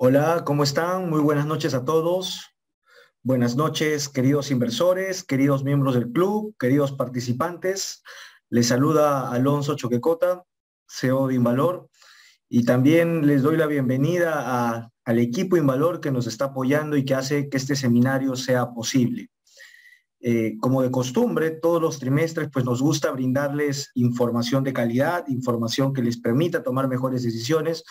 Hola, ¿cómo están? Muy buenas noches a todos. Buenas noches, queridos inversores, queridos miembros del club, queridos participantes. Les saluda Alonso Choquecota, CEO de Invalor, y también les doy la bienvenida al equipo Invalor que nos está apoyando y que hace que este seminario sea posible. Como de costumbre, todos los trimestres, pues nos gusta brindarles información de calidad, información que les permita tomar mejores decisiones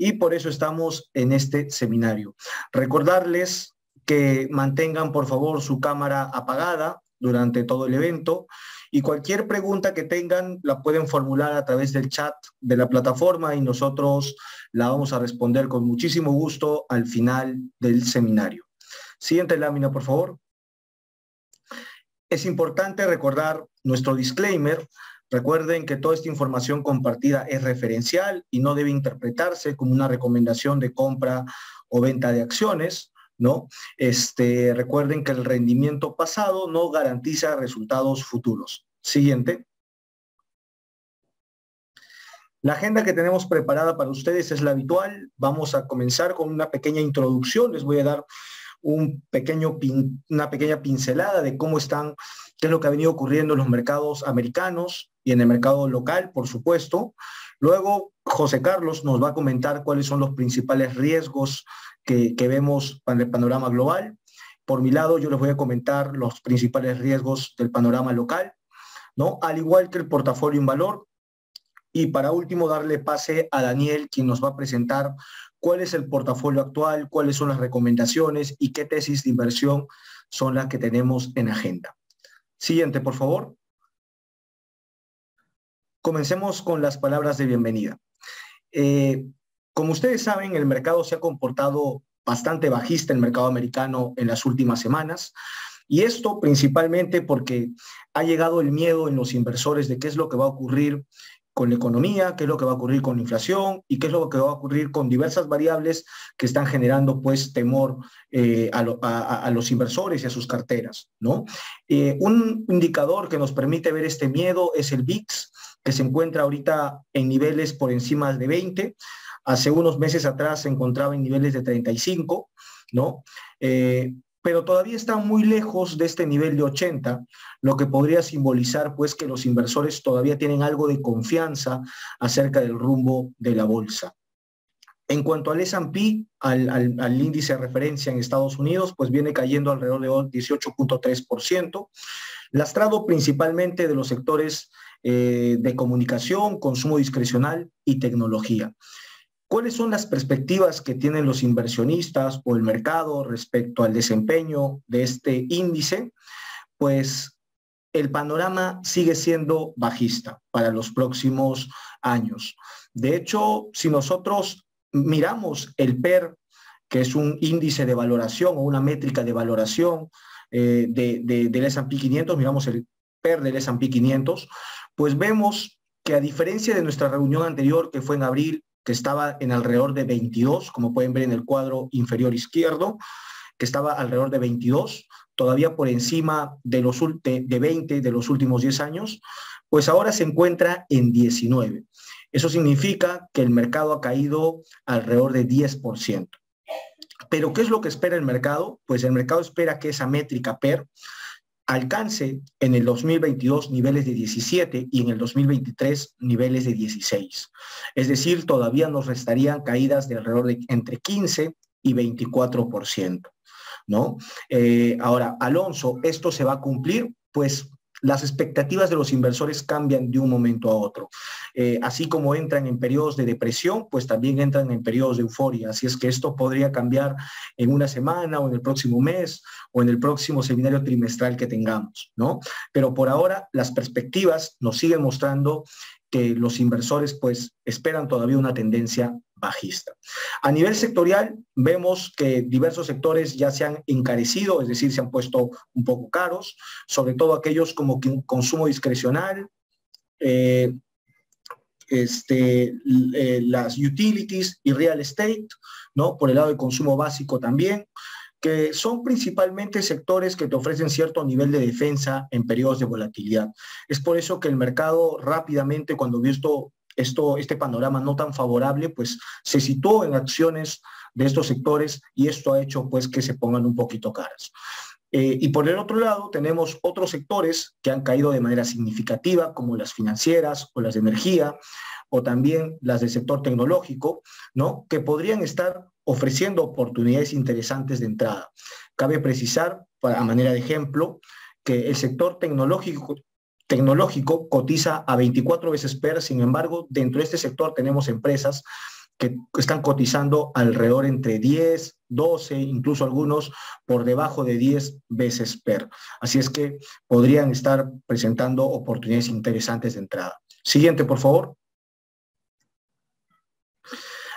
y por eso estamos en este seminario. Recordarles que mantengan por favor su cámara apagada durante todo el evento y cualquier pregunta que tengan la pueden formular a través del chat de la plataforma y nosotros la vamos a responder con muchísimo gusto al final del seminario. Siguiente lámina, por favor. Es importante recordar nuestro disclaimer. Recuerden que toda esta información compartida es referencial y no debe interpretarse como una recomendación de compra o venta de acciones, ¿no? Recuerden que el rendimiento pasado no garantiza resultados futuros. Siguiente. La agenda que tenemos preparada para ustedes es la habitual. Vamos a comenzar con una pequeña introducción. Les voy a dar una pequeña pincelada de cómo están, qué es lo que ha venido ocurriendo en los mercados americanos y en el mercado local, por supuesto. Luego, José Carlos nos va a comentar cuáles son los principales riesgos que vemos en el panorama global. Por mi lado, yo les voy a comentar los principales riesgos del panorama local, ¿no? Al igual que el portafolio Invalor. Y para último, darle pase a Daniel, quien nos va a presentar cuál es el portafolio actual, cuáles son las recomendaciones y qué tesis de inversión son las que tenemos en agenda. Siguiente, por favor. Comencemos con las palabras de bienvenida. Como ustedes saben, el mercado se ha comportado bastante bajista, el mercado americano, en las últimas semanas. Y esto principalmente porque ha llegado el miedo en los inversores de qué es lo que va a ocurrir con la economía, qué es lo que va a ocurrir con la inflación y qué es lo que va a ocurrir con diversas variables que están generando pues temor a los inversores y a sus carteras, ¿no? Un indicador que nos permite ver este miedo es el VIX, que se encuentra ahorita en niveles por encima de 20. Hace unos meses atrás se encontraba en niveles de 35, ¿no? Pero todavía está muy lejos de este nivel de 80, lo que podría simbolizar pues que los inversores todavía tienen algo de confianza acerca del rumbo de la bolsa. En cuanto al S&P, al índice de referencia en Estados Unidos, pues viene cayendo alrededor de 18.3%, lastrado principalmente de los sectores de comunicación, consumo discrecional y tecnología. ¿Cuáles son las perspectivas que tienen los inversionistas o el mercado respecto al desempeño de este índice? Pues el panorama sigue siendo bajista para los próximos años. De hecho, si nosotros miramos el PER, que es un índice de valoración o una métrica de valoración del S&P 500, miramos el PER del S&P 500, pues vemos que a diferencia de nuestra reunión anterior, que fue en abril, que estaba en alrededor de 22, como pueden ver en el cuadro inferior izquierdo, que estaba alrededor de 22, todavía por encima de 20 de los últimos 10 años, pues ahora se encuentra en 19. Eso significa que el mercado ha caído alrededor de 10%. Pero ¿qué es lo que espera el mercado? Pues el mercado espera que esa métrica PER alcance en el 2022 niveles de 17 y en el 2023 niveles de 16. Es decir, todavía nos restarían caídas de alrededor de entre 15 y 24%, ¿no? Ahora, Alonso, ¿esto se va a cumplir? Pues las expectativas de los inversores cambian de un momento a otro. Así como entran en periodos de depresión, pues también entran en periodos de euforia. Así es que esto podría cambiar en una semana o en el próximo mes o en el próximo seminario trimestral que tengamos, ¿no? Pero por ahora las perspectivas nos siguen mostrando que los inversores pues esperan todavía una tendencia bajista. A nivel sectorial, vemos que diversos sectores ya se han encarecido, es decir, se han puesto un poco caros, sobre todo aquellos como consumo discrecional, las utilities y real estate, ¿no? Por el lado de consumo básico también, que son principalmente sectores que te ofrecen cierto nivel de defensa en periodos de volatilidad. Es por eso que el mercado rápidamente, cuando vio esto este panorama no tan favorable, pues se situó en acciones de estos sectores y esto ha hecho pues que se pongan un poquito caras. Y por el otro lado, tenemos otros sectores que han caído de manera significativa, como las financieras o las de energía, o también las del sector tecnológico, ¿no? Que podrían estar ofreciendo oportunidades interesantes de entrada. Cabe precisar, a manera de ejemplo, que el sector tecnológico cotiza a 24 veces PER, sin embargo, dentro de este sector tenemos empresas que están cotizando alrededor entre 10, 12, incluso algunos por debajo de 10 veces PER. Así es que podrían estar presentando oportunidades interesantes de entrada. Siguiente, por favor.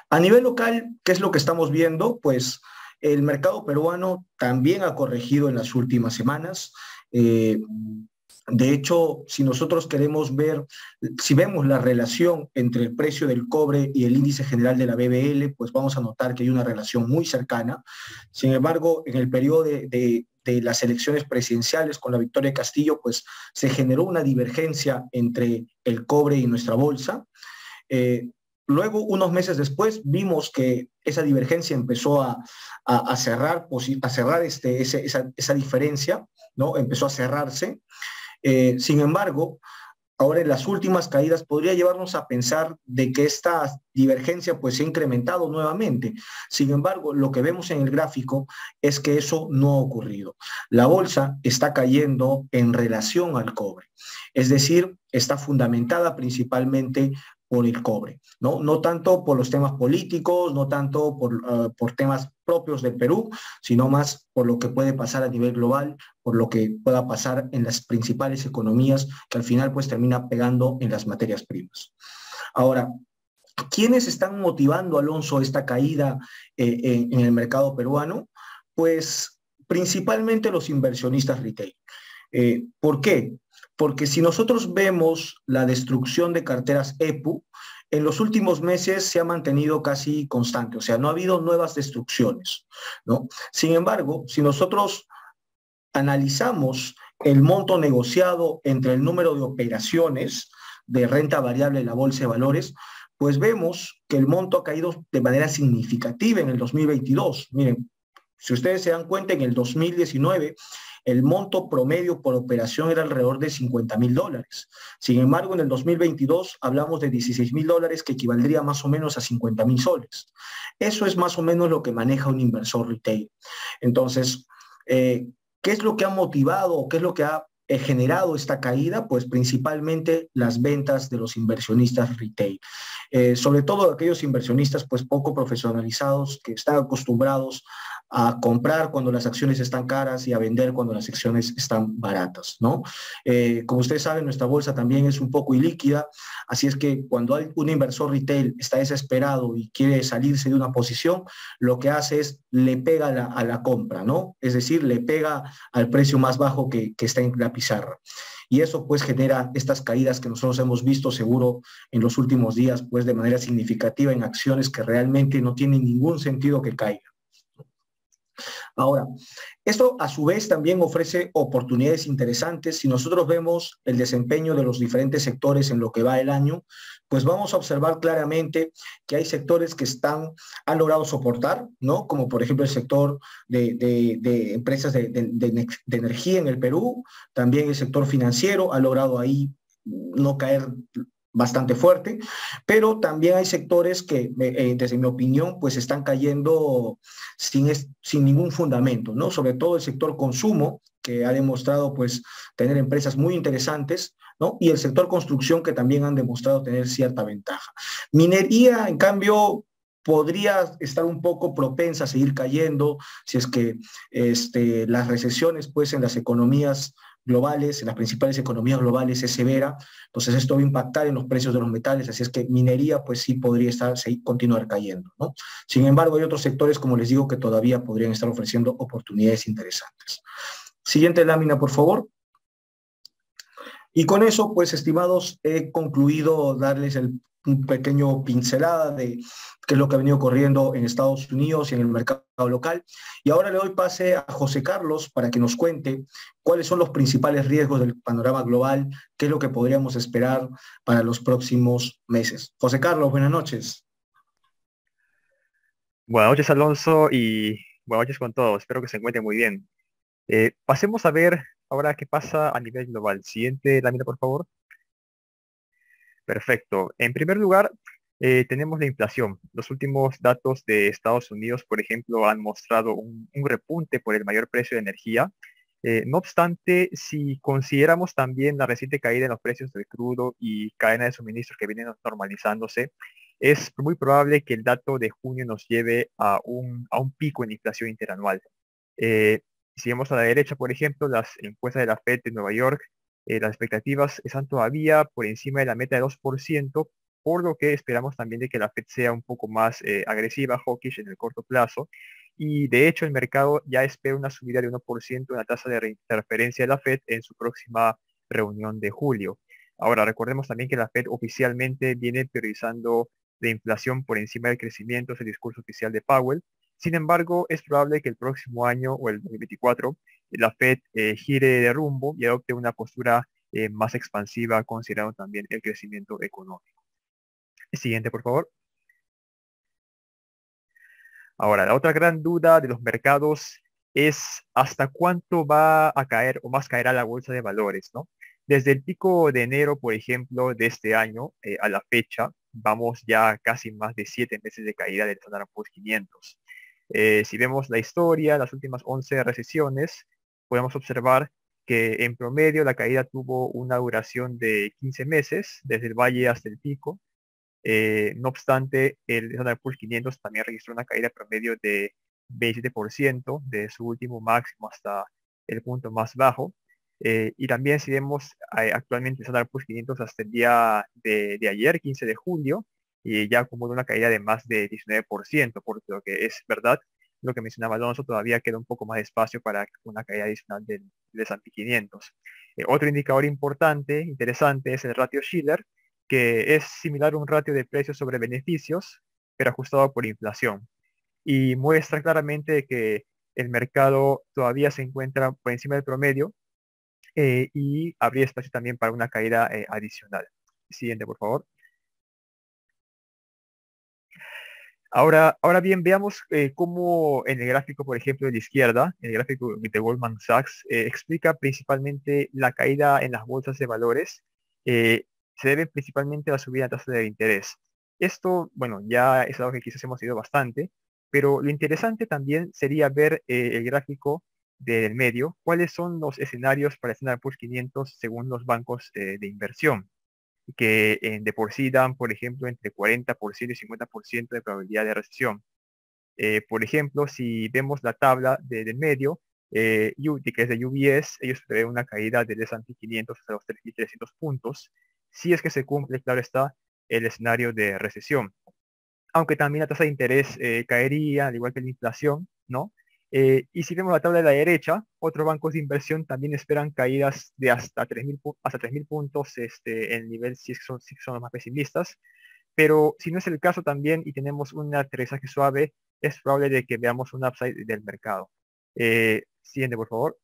A nivel local, ¿qué es lo que estamos viendo? Pues el mercado peruano también ha corregido en las últimas semanas. De hecho, si nosotros queremos ver, si vemos la relación entre el precio del cobre y el índice general de la BBL, pues vamos a notar que hay una relación muy cercana. Sin embargo, en el periodo de las elecciones presidenciales con la victoria de Castillo, pues se generó una divergencia entre el cobre y nuestra bolsa. Luego, unos meses después, vimos que esa divergencia empezó a cerrar esa diferencia, ¿no? Empezó a cerrarse. Sin embargo, ahora en las últimas caídas podría llevarnos a pensar de que esta divergencia pues se ha incrementado nuevamente. Sin embargo, lo que vemos en el gráfico es que eso no ha ocurrido. La bolsa está cayendo en relación al cobre, es decir, está fundamentada principalmente por el cobre, ¿no? No tanto por los temas políticos, no tanto por temas propios del Perú, sino más por lo que puede pasar a nivel global, por lo que pueda pasar en las principales economías, que al final pues termina pegando en las materias primas. Ahora, ¿quiénes están motivando, Alonso, esta caída en el mercado peruano? Pues principalmente los inversionistas retail. ¿Por qué? Porque si nosotros vemos la destrucción de carteras EPU, en los últimos meses se ha mantenido casi constante, o sea, no ha habido nuevas destrucciones, ¿no? Sin embargo, si nosotros analizamos el monto negociado entre el número de operaciones de renta variable en la Bolsa de Valores, pues vemos que el monto ha caído de manera significativa en el 2022. Miren, si ustedes se dan cuenta, en el 2019 el monto promedio por operación era alrededor de $50,000. Sin embargo, en el 2022 hablamos de $16,000, que equivaldría más o menos a 50,000 soles. Eso es más o menos lo que maneja un inversor retail. Entonces, ¿qué es lo que ha motivado, qué es lo que ha generado esta caída? Pues principalmente las ventas de los inversionistas retail. Sobre todo aquellos inversionistas pues poco profesionalizados que están acostumbrados a comprar cuando las acciones están caras y a vender cuando las acciones están baratas, ¿no? Como ustedes saben, nuestra bolsa también es un poco ilíquida, así es que cuando hay un inversor retail está desesperado y quiere salirse de una posición, lo que hace es le pega a la compra, ¿no? Es decir, le pega al precio más bajo que está en la pizarra. Y eso pues genera estas caídas que nosotros hemos visto seguro en los últimos días, pues de manera significativa en acciones que realmente no tienen ningún sentido que caigan. Ahora, esto a su vez también ofrece oportunidades interesantes. Si nosotros vemos el desempeño de los diferentes sectores en lo que va el año, pues vamos a observar claramente que hay sectores que han logrado soportar, ¿no? Como por ejemplo el sector de empresas de energía en el Perú, también el sector financiero ha logrado ahí no caer bastante fuerte, pero también hay sectores que, desde mi opinión, pues están cayendo sin ningún fundamento, ¿no? Sobre todo el sector consumo, que ha demostrado pues tener empresas muy interesantes, ¿no? Y el sector construcción, que también han demostrado tener cierta ventaja. Minería, en cambio, podría estar un poco propensa a seguir cayendo si es que las recesiones pues en las economías globales, en las principales economías globales es severa, entonces esto va a impactar en los precios de los metales, así es que minería pues sí podría continuar cayendo, ¿no? Sin embargo, hay otros sectores, como les digo, que todavía podrían estar ofreciendo oportunidades interesantes. Siguiente lámina, por favor. Y con eso, pues, estimados, he concluido darles un pequeño pincelada de qué es lo que ha venido corriendo en Estados Unidos y en el mercado local. Y ahora le doy pase a José Carlos para que nos cuente cuáles son los principales riesgos del panorama global, qué es lo que podríamos esperar para los próximos meses. José Carlos, buenas noches. Buenas noches, Alonso, y buenas noches con todos. Espero que se encuentren muy bien. Pasemos a ver ahora qué pasa a nivel global. Siguiente lámina, por favor. Perfecto. En primer lugar, tenemos la inflación. Los últimos datos de Estados Unidos, por ejemplo, han mostrado un repunte por el mayor precio de energía. No obstante, si consideramos también la reciente caída en los precios del crudo y cadena de suministros que vienen normalizándose, es muy probable que el dato de junio nos lleve a un pico en inflación interanual. Eh, si vemos a la derecha, por ejemplo, las encuestas de la Fed de Nueva York, las expectativas están todavía por encima de la meta de 2%, por lo que esperamos también de que la Fed sea un poco más agresiva, hawkish en el corto plazo. Y de hecho el mercado ya espera una subida de 1% en la tasa de referencia de la Fed en su próxima reunión de julio. Ahora, recordemos también que la Fed oficialmente viene priorizando la inflación por encima del crecimiento, es el discurso oficial de Powell. Sin embargo, es probable que el próximo año o el 2024 la Fed gire de rumbo y adopte una postura más expansiva, considerando también el crecimiento económico. Siguiente, por favor. Ahora, la otra gran duda de los mercados es hasta cuánto va a caer o más caerá la bolsa de valores, ¿no? Desde el pico de enero, por ejemplo, de este año a la fecha, vamos ya casi más de 7 meses de caída del Standard Poor's 500. Si vemos la historia, las últimas 11 recesiones, podemos observar que en promedio la caída tuvo una duración de 15 meses, desde el valle hasta el pico. No obstante, el Standard Poor's 500 también registró una caída promedio de 27% de su último máximo hasta el punto más bajo. Y también si vemos actualmente el Standard Poor's 500 hasta el día de ayer, 15 de julio, y ya acumula una caída de más de 19%, por lo que es verdad lo que mencionaba Alonso, todavía queda un poco más de espacio para una caída adicional del S&P 500. Otro indicador importante, interesante, es el ratio Shiller, que es similar a un ratio de precios sobre beneficios, pero ajustado por inflación. Y muestra claramente que el mercado todavía se encuentra por encima del promedio y habría espacio también para una caída adicional. Siguiente, por favor. Ahora bien, veamos cómo en el gráfico, por ejemplo, de la izquierda, en el gráfico de Goldman Sachs, explica principalmente la caída en las bolsas de valores. eh, Se debe principalmente a la subida de tasa de interés. Esto, bueno, ya es algo que quizás hemos ido bastante, pero lo interesante también sería ver el gráfico del medio, cuáles son los escenarios para el Standard Poor's 500 según los bancos de inversión que de por sí dan, por ejemplo, entre 40% y 50% de probabilidad de recesión. Por ejemplo, si vemos la tabla del medio, que es de UBS, ellos prevén una caída del S&P 500 hasta los 3.300 puntos, si es que se cumple, claro está, el escenario de recesión. Aunque también la tasa de interés caería, al igual que la inflación, ¿no? Y si vemos la tabla de la derecha, otros bancos de inversión también esperan caídas de hasta 3.000 puntos en el nivel si son los más pesimistas. Pero si no es el caso también y tenemos un aterrizaje suave, es probable de que veamos un upside del mercado. Siguiente, por favor.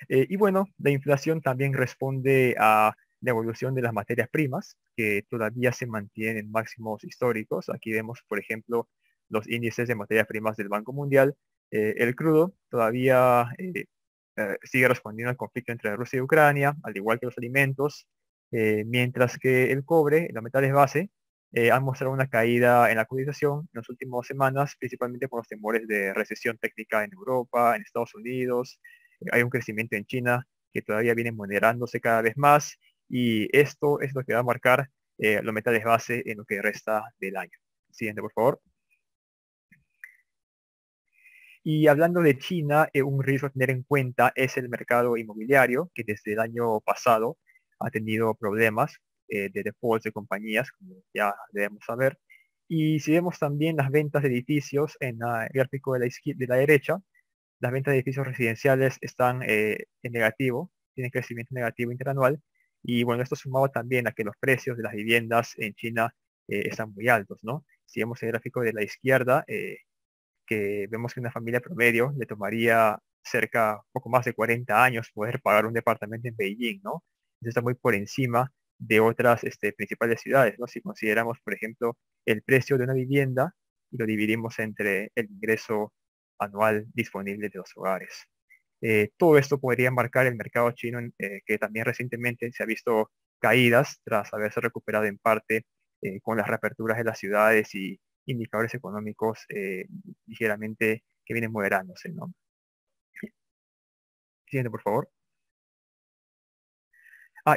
Y bueno, la inflación también responde a la evolución de las materias primas, que todavía se mantienen en máximos históricos. Aquí vemos, por ejemplo, los índices de materias primas del Banco Mundial. El crudo todavía sigue respondiendo al conflicto entre Rusia y Ucrania, al igual que los alimentos, mientras que el cobre, los metales base, han mostrado una caída en la cotización en las últimas semanas, principalmente por los temores de recesión técnica en Europa, en Estados Unidos. Hay un crecimiento en China que todavía viene moderándose cada vez más y esto es lo que va a marcar los metales base en lo que resta del año. Siguiente, por favor. Y hablando de China, un riesgo a tener en cuenta es el mercado inmobiliario, que desde el año pasado ha tenido problemas de defaults de compañías, como ya debemos saber. Y si vemos también las ventas de edificios en el gráfico de la derecha, las ventas de edificios residenciales están en negativo, tienen crecimiento negativo interanual, y bueno, esto sumado también a que los precios de las viviendas en China están muy altos, ¿no? Si vemos el gráfico de la izquierda, que vemos que una familia promedio le tomaría cerca, poco más de 40 años poder pagar un departamento en Beijing, ¿no? Eso está muy por encima de otras principales ciudades, ¿no? Si consideramos, por ejemplo, el precio de una vivienda y lo dividimos entre el ingreso anual disponible de los hogares. Todo esto podría marcar el mercado chino, que también recientemente se ha visto caídas tras haberse recuperado en parte con las reaperturas de las ciudades y indicadores económicos ligeramente que vienen moderándose, ¿no? Siguiente, por favor.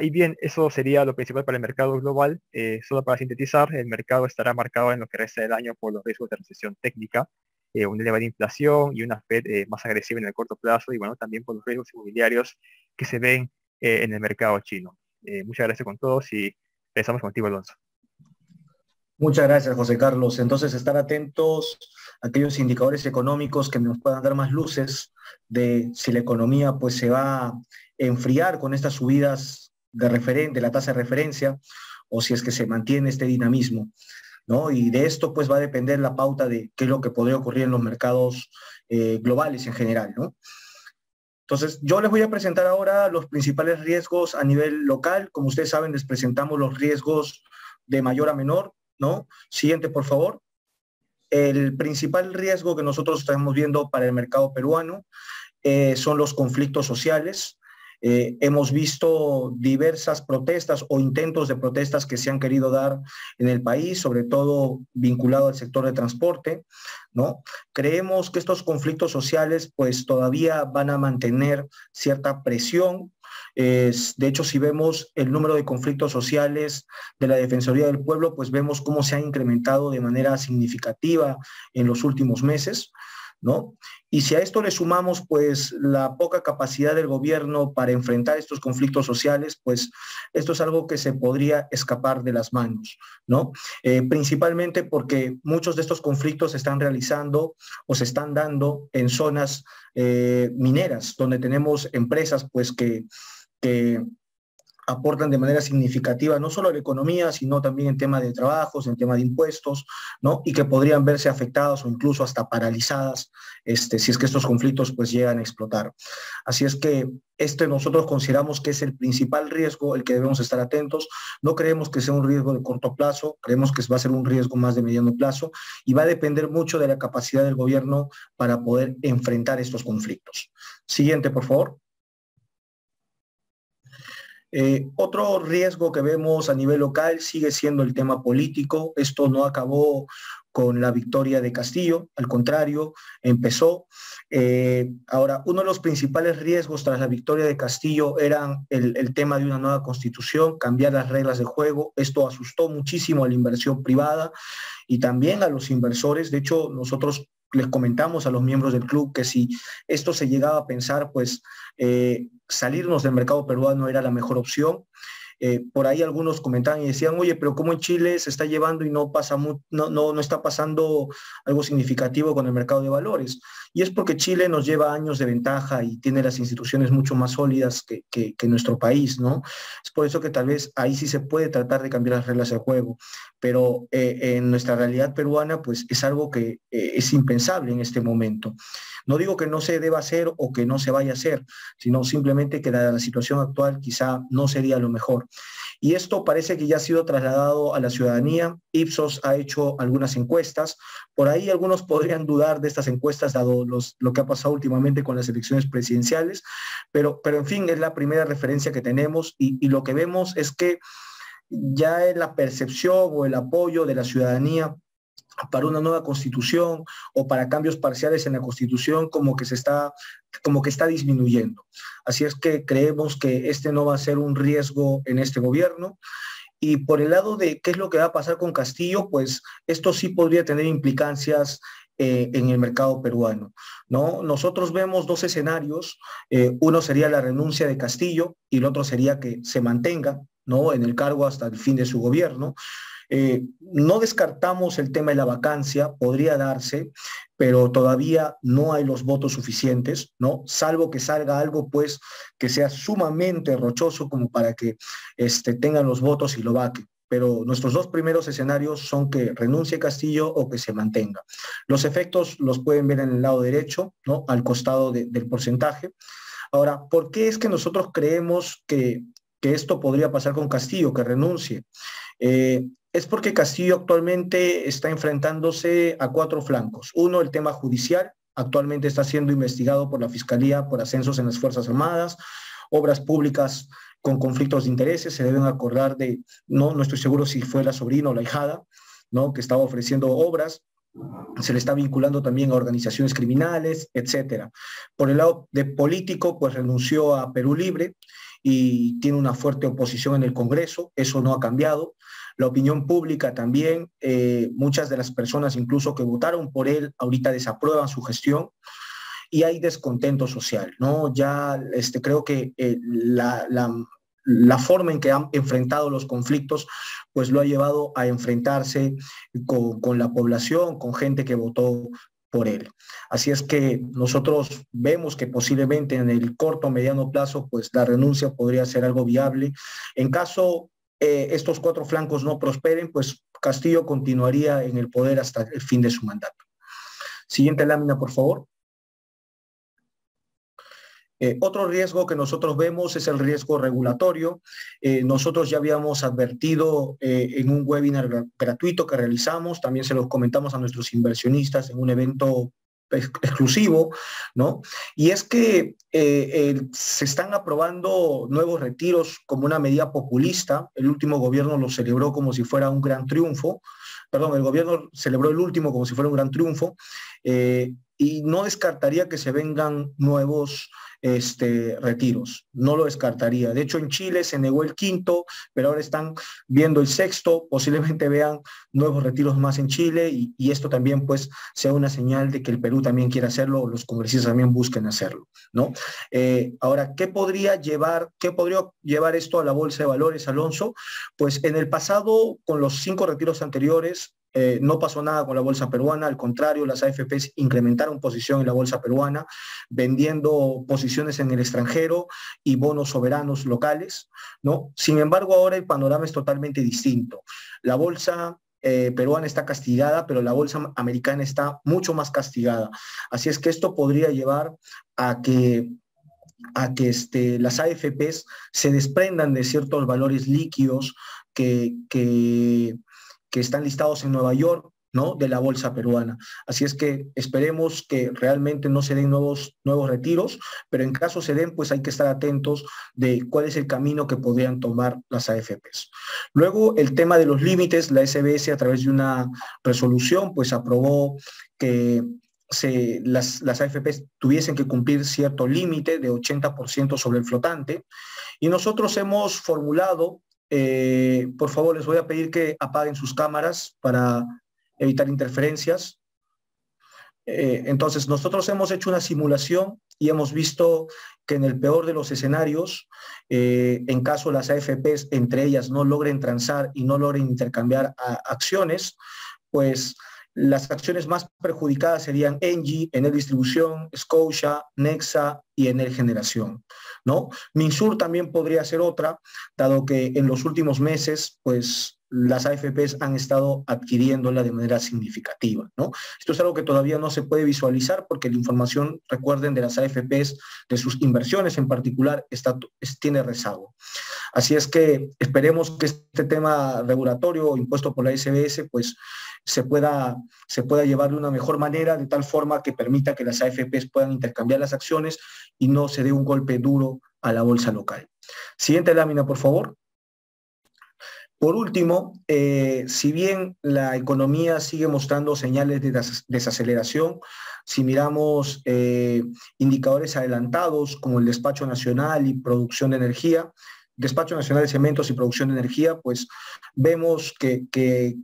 Y bien, eso sería lo principal para el mercado global. Solo para sintetizar, el mercado estará marcado en lo que resta del año por los riesgos de recesión técnica, una elevada inflación y una Fed más agresiva en el corto plazo, y bueno, también por los riesgos inmobiliarios que se ven en el mercado chino. Muchas gracias con todos y empezamos contigo, Alonso. Muchas gracias, José Carlos. Entonces, estar atentos a aquellos indicadores económicos que nos puedan dar más luces de si la economía pues se va a enfriar con estas subidas de la tasa de referencia, o si es que se mantiene este dinamismo, ¿no? Y de esto pues va a depender la pauta de qué es lo que podría ocurrir en los mercados globales en general, ¿no? Entonces, yo les voy a presentar ahora los principales riesgos a nivel local. Como ustedes saben, les presentamos los riesgos de mayor a menor, ¿no? Siguiente, por favor. El principal riesgo que nosotros estamos viendo para el mercado peruano son los conflictos sociales. Hemos visto diversas protestas o intentos de protestas que se han querido dar en el país, sobre todo vinculado al sector de transporte, ¿no? Creemos que estos conflictos sociales pues todavía van a mantener cierta presión. De hecho, si vemos el número de conflictos sociales de la Defensoría del Pueblo, pues vemos cómo se ha incrementado de manera significativa en los últimos meses, ¿no? Y si a esto le sumamos pues la poca capacidad del gobierno para enfrentar estos conflictos sociales, pues esto es algo que se podría escapar de las manos, ¿no? Principalmente porque muchos de estos conflictos se están realizando o se están dando en zonas mineras, donde tenemos empresas pues que aportan de manera significativa no solo a la economía, sino también en tema de trabajos, en tema de impuestos, ¿no? Y que podrían verse afectadas o incluso hasta paralizadas si es que estos conflictos pues llegan a explotar. Así es que nosotros consideramos que es el principal riesgo, el que debemos estar atentos. No creemos que sea un riesgo de corto plazo, creemos que va a ser un riesgo más de mediano plazo y va a depender mucho de la capacidad del gobierno para poder enfrentar estos conflictos. Siguiente, por favor. Otro riesgo que vemos a nivel local sigue siendo el tema político. Esto no acabó con la victoria de Castillo, al contrario, empezó. Ahora, uno de los principales riesgos tras la victoria de Castillo era el tema de una nueva constitución, cambiar las reglas de juego. Esto asustó muchísimo a la inversión privada y también a los inversores. De hecho, nosotros les comentamos a los miembros del club que si esto se llegaba a pensar, pues salirnos del mercado peruano era la mejor opción. Por ahí algunos comentaban y decían, oye, pero ¿cómo en Chile se está llevando y no está pasando algo significativo con el mercado de valores? Y es porque Chile nos lleva años de ventaja y tiene las instituciones mucho más sólidas que nuestro país, ¿no? Es por eso que tal vez ahí sí se puede tratar de cambiar las reglas del juego, pero en nuestra realidad peruana pues es algo que es impensable en este momento. No digo que no se deba hacer o que no se vaya a hacer, sino simplemente que la situación actual quizá no sería lo mejor. Y esto parece que ya ha sido trasladado a la ciudadanía. Ipsos ha hecho algunas encuestas. Por ahí algunos podrían dudar de estas encuestas, dado lo que ha pasado últimamente con las elecciones presidenciales, pero en fin, es la primera referencia que tenemos y lo que vemos es que ya la percepción o el apoyo de la ciudadanía para una nueva constitución o para cambios parciales en la constitución como que está disminuyendo. Así es que creemos que este no va a ser un riesgo en este gobierno. Y por el lado de qué es lo que va a pasar con Castillo, pues esto sí podría tener implicancias en el mercado peruano, ¿no? Nosotros vemos dos escenarios. Uno sería la renuncia de Castillo y el otro sería que se mantenga ¿no?, en el cargo hasta el fin de su gobierno. No descartamos el tema de la vacancia, podría darse, pero todavía no hay los votos suficientes, ¿no? Salvo que salga algo, pues, que sea sumamente rochoso como para que tengan los votos y lo vaquen. Pero nuestros dos primeros escenarios son que renuncie Castillo o que se mantenga. Los efectos los pueden ver en el lado derecho, ¿no?, al costado del porcentaje. Ahora, ¿por qué es que nosotros creemos que esto podría pasar con Castillo, que renuncie? Es porque Castillo actualmente está enfrentándose a cuatro flancos. Uno, el tema judicial. Actualmente está siendo investigado por la Fiscalía por ascensos en las Fuerzas Armadas, obras públicas con conflictos de intereses. Se deben acordar de, no estoy seguro si fue la sobrina o la hijada, ¿no?, que estaba ofreciendo obras. Se le está vinculando también a organizaciones criminales, etcétera. Por el lado de político, pues renunció a Perú Libre y tiene una fuerte oposición en el Congreso. Eso no ha cambiado. La opinión pública también, muchas de las personas incluso que votaron por él ahorita desaprueban su gestión y hay descontento social, ¿no? Ya creo que la forma en que han enfrentado los conflictos, pues lo ha llevado a enfrentarse con la población, con gente que votó por él. Así es que nosotros vemos que posiblemente en el corto o mediano plazo, pues la renuncia podría ser algo viable. En caso estos cuatro flancos no prosperen, pues Castillo continuaría en el poder hasta el fin de su mandato. Siguiente lámina, por favor. Otro riesgo que nosotros vemos es el riesgo regulatorio. Nosotros ya habíamos advertido en un webinar gratuito que realizamos, también se los comentamos a nuestros inversionistas en un evento exclusivo, ¿no? Y es que se están aprobando nuevos retiros como una medida populista. El último gobierno lo celebró como si fuera un gran triunfo. Perdón, el gobierno celebró el último como si fuera un gran triunfo, y no descartaría que se vengan nuevos retiros, no lo descartaría. De hecho, en Chile se negó el quinto, pero ahora están viendo el sexto. Posiblemente vean nuevos retiros más en Chile, y esto también pues sea una señal de que el Perú también quiere hacerlo, los congresistas también busquen hacerlo, ¿no? Ahora, ¿qué podría llevar esto a la Bolsa de Valores, Alonso? Pues en el pasado, con los 5 retiros anteriores, no pasó nada con la bolsa peruana. Al contrario, las AFPs incrementaron posición en la bolsa peruana, vendiendo posiciones en el extranjero y bonos soberanos locales, ¿no? Sin embargo, ahora el panorama es totalmente distinto. La bolsa peruana está castigada, pero la bolsa americana está mucho más castigada. Así es que esto podría llevar a que las AFPs se desprendan de ciertos valores líquidos que están listados en Nueva York, ¿no?, de la bolsa peruana. Así es que esperemos que realmente no se den nuevos retiros, pero en caso se den, pues hay que estar atentos de cuál es el camino que podrían tomar las AFPs. Luego, el tema de los límites. La SBS, a través de una resolución, pues aprobó que las AFPs tuviesen que cumplir cierto límite de 80% sobre el flotante, y nosotros hemos formulado, por favor, les voy a pedir que apaguen sus cámaras para evitar interferencias. Entonces, nosotros hemos hecho una simulación y hemos visto que en el peor de los escenarios, en caso las AFPs entre ellas no logren transar y no logren intercambiar acciones, pues las acciones más perjudicadas serían Engie, Enel Distribución, Scotia, Nexa y Enel Generación, ¿no? Minsur también podría ser otra, dado que en los últimos meses, pues las AFPs han estado adquiriéndola de manera significativa, ¿no? Esto es algo que todavía no se puede visualizar porque la información, recuerden, de las AFPs, de sus inversiones en particular, tiene rezago. Así es que esperemos que este tema regulatorio impuesto por la SBS, pues se pueda llevar de una mejor manera, de tal forma que permita que las AFPs puedan intercambiar las acciones y no se dé un golpe duro a la bolsa local. Siguiente lámina, por favor. Por último, si bien la economía sigue mostrando señales de desaceleración, si miramos indicadores adelantados como el despacho nacional y producción de energía, Despacho Nacional de Cementos y Producción de Energía, pues vemos que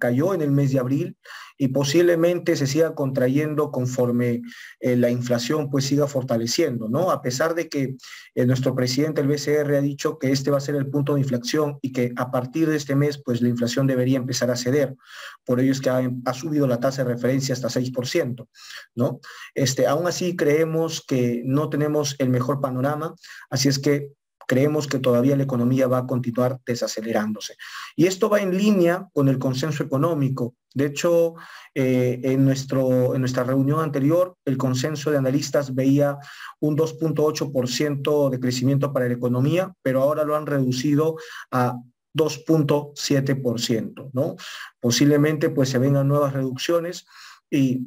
cayó en el mes de abril y posiblemente se siga contrayendo conforme la inflación pues siga fortaleciendo, ¿no? A pesar de que nuestro presidente, el BCR, ha dicho que este va a ser el punto de inflexión y que a partir de este mes pues la inflación debería empezar a ceder. Por ello es que ha subido la tasa de referencia hasta 6%, ¿no? Aún así creemos que no tenemos el mejor panorama, así es que creemos que todavía la economía va a continuar desacelerándose. Y esto va en línea con el consenso económico. De hecho, en nuestra reunión anterior, el consenso de analistas veía un 2.8% de crecimiento para la economía, pero ahora lo han reducido a 2.7%, ¿no? Posiblemente pues se vengan nuevas reducciones y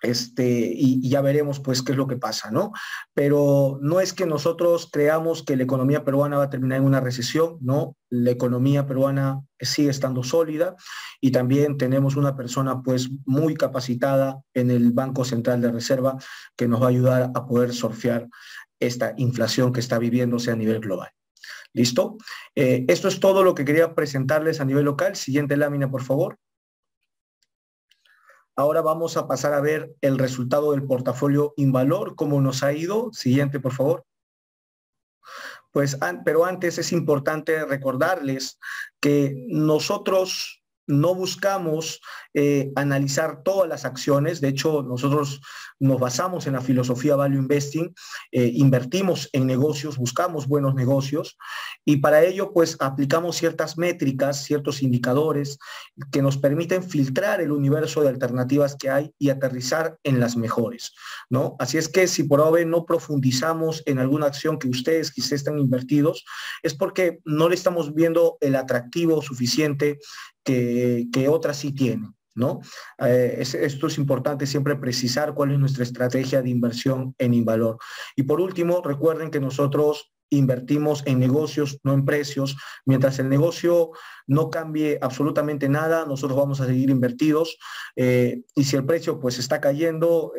y ya veremos pues qué es lo que pasa, ¿no? Pero no es que nosotros creamos que la economía peruana va a terminar en una recesión, ¿no? La economía peruana sigue estando sólida y también tenemos una persona pues muy capacitada en el Banco Central de Reserva que nos va a ayudar a poder surfear esta inflación que está viviéndose a nivel global. ¿Listo? Esto es todo lo que quería presentarles a nivel local. Siguiente lámina, por favor. Ahora vamos a pasar a ver el resultado del portafolio Invalor, cómo nos ha ido. Siguiente, por favor. Pero antes es importante recordarles que nosotros no buscamos analizar todas las acciones. De hecho, nosotros nos basamos en la filosofía Value Investing, invertimos en negocios, buscamos buenos negocios y para ello pues aplicamos ciertas métricas, ciertos indicadores que nos permiten filtrar el universo de alternativas que hay y aterrizar en las mejores, ¿no? Así es que si por ahora no profundizamos en alguna acción que ustedes quizás están invertidos, es porque no le estamos viendo el atractivo suficiente que otras sí tienen, ¿no? Esto es importante siempre precisar cuál es nuestra estrategia de inversión en Invalor. Y por último, recuerden que nosotros invertimos en negocios, no en precios. Mientras el negocio no cambie absolutamente nada, nosotros vamos a seguir invertidos. Y si el precio pues está cayendo,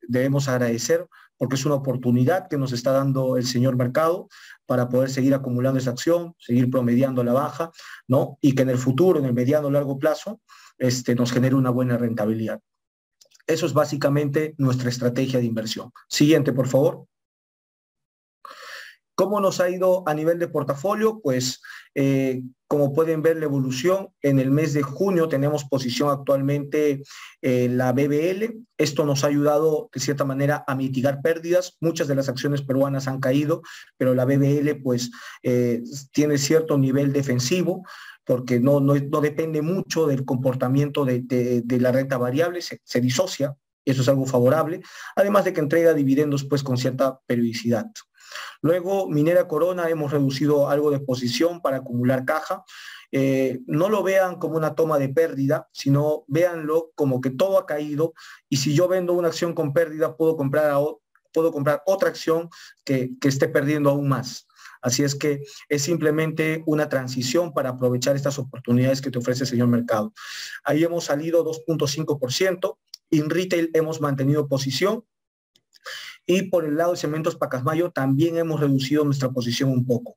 debemos agradecer porque es una oportunidad que nos está dando el señor mercado para poder seguir acumulando esa acción, seguir promediando a la baja, ¿no? Y que en el futuro, en el mediano o largo plazo, nos genere una buena rentabilidad. Eso es básicamente nuestra estrategia de inversión. Siguiente, por favor. ¿Cómo nos ha ido a nivel de portafolio? Pues como pueden ver la evolución, en el mes de junio tenemos posición actualmente en la BBL. Esto nos ha ayudado de cierta manera a mitigar pérdidas. Muchas de las acciones peruanas han caído, pero la BBL pues tiene cierto nivel defensivo porque no depende mucho del comportamiento de la renta variable, se disocia, eso es algo favorable, además de que entrega dividendos pues con cierta periodicidad. Luego, Minera Corona, hemos reducido algo de posición para acumular caja. No lo vean como una toma de pérdida, sino véanlo como que todo ha caído y si yo vendo una acción con pérdida, puedo comprar otra acción que esté perdiendo aún más. Así es que es simplemente una transición para aprovechar estas oportunidades que te ofrece el señor mercado. Ahí hemos salido 2.5%. En retail hemos mantenido posición. Y por el lado de Cementos Pacasmayo también hemos reducido nuestra posición un poco.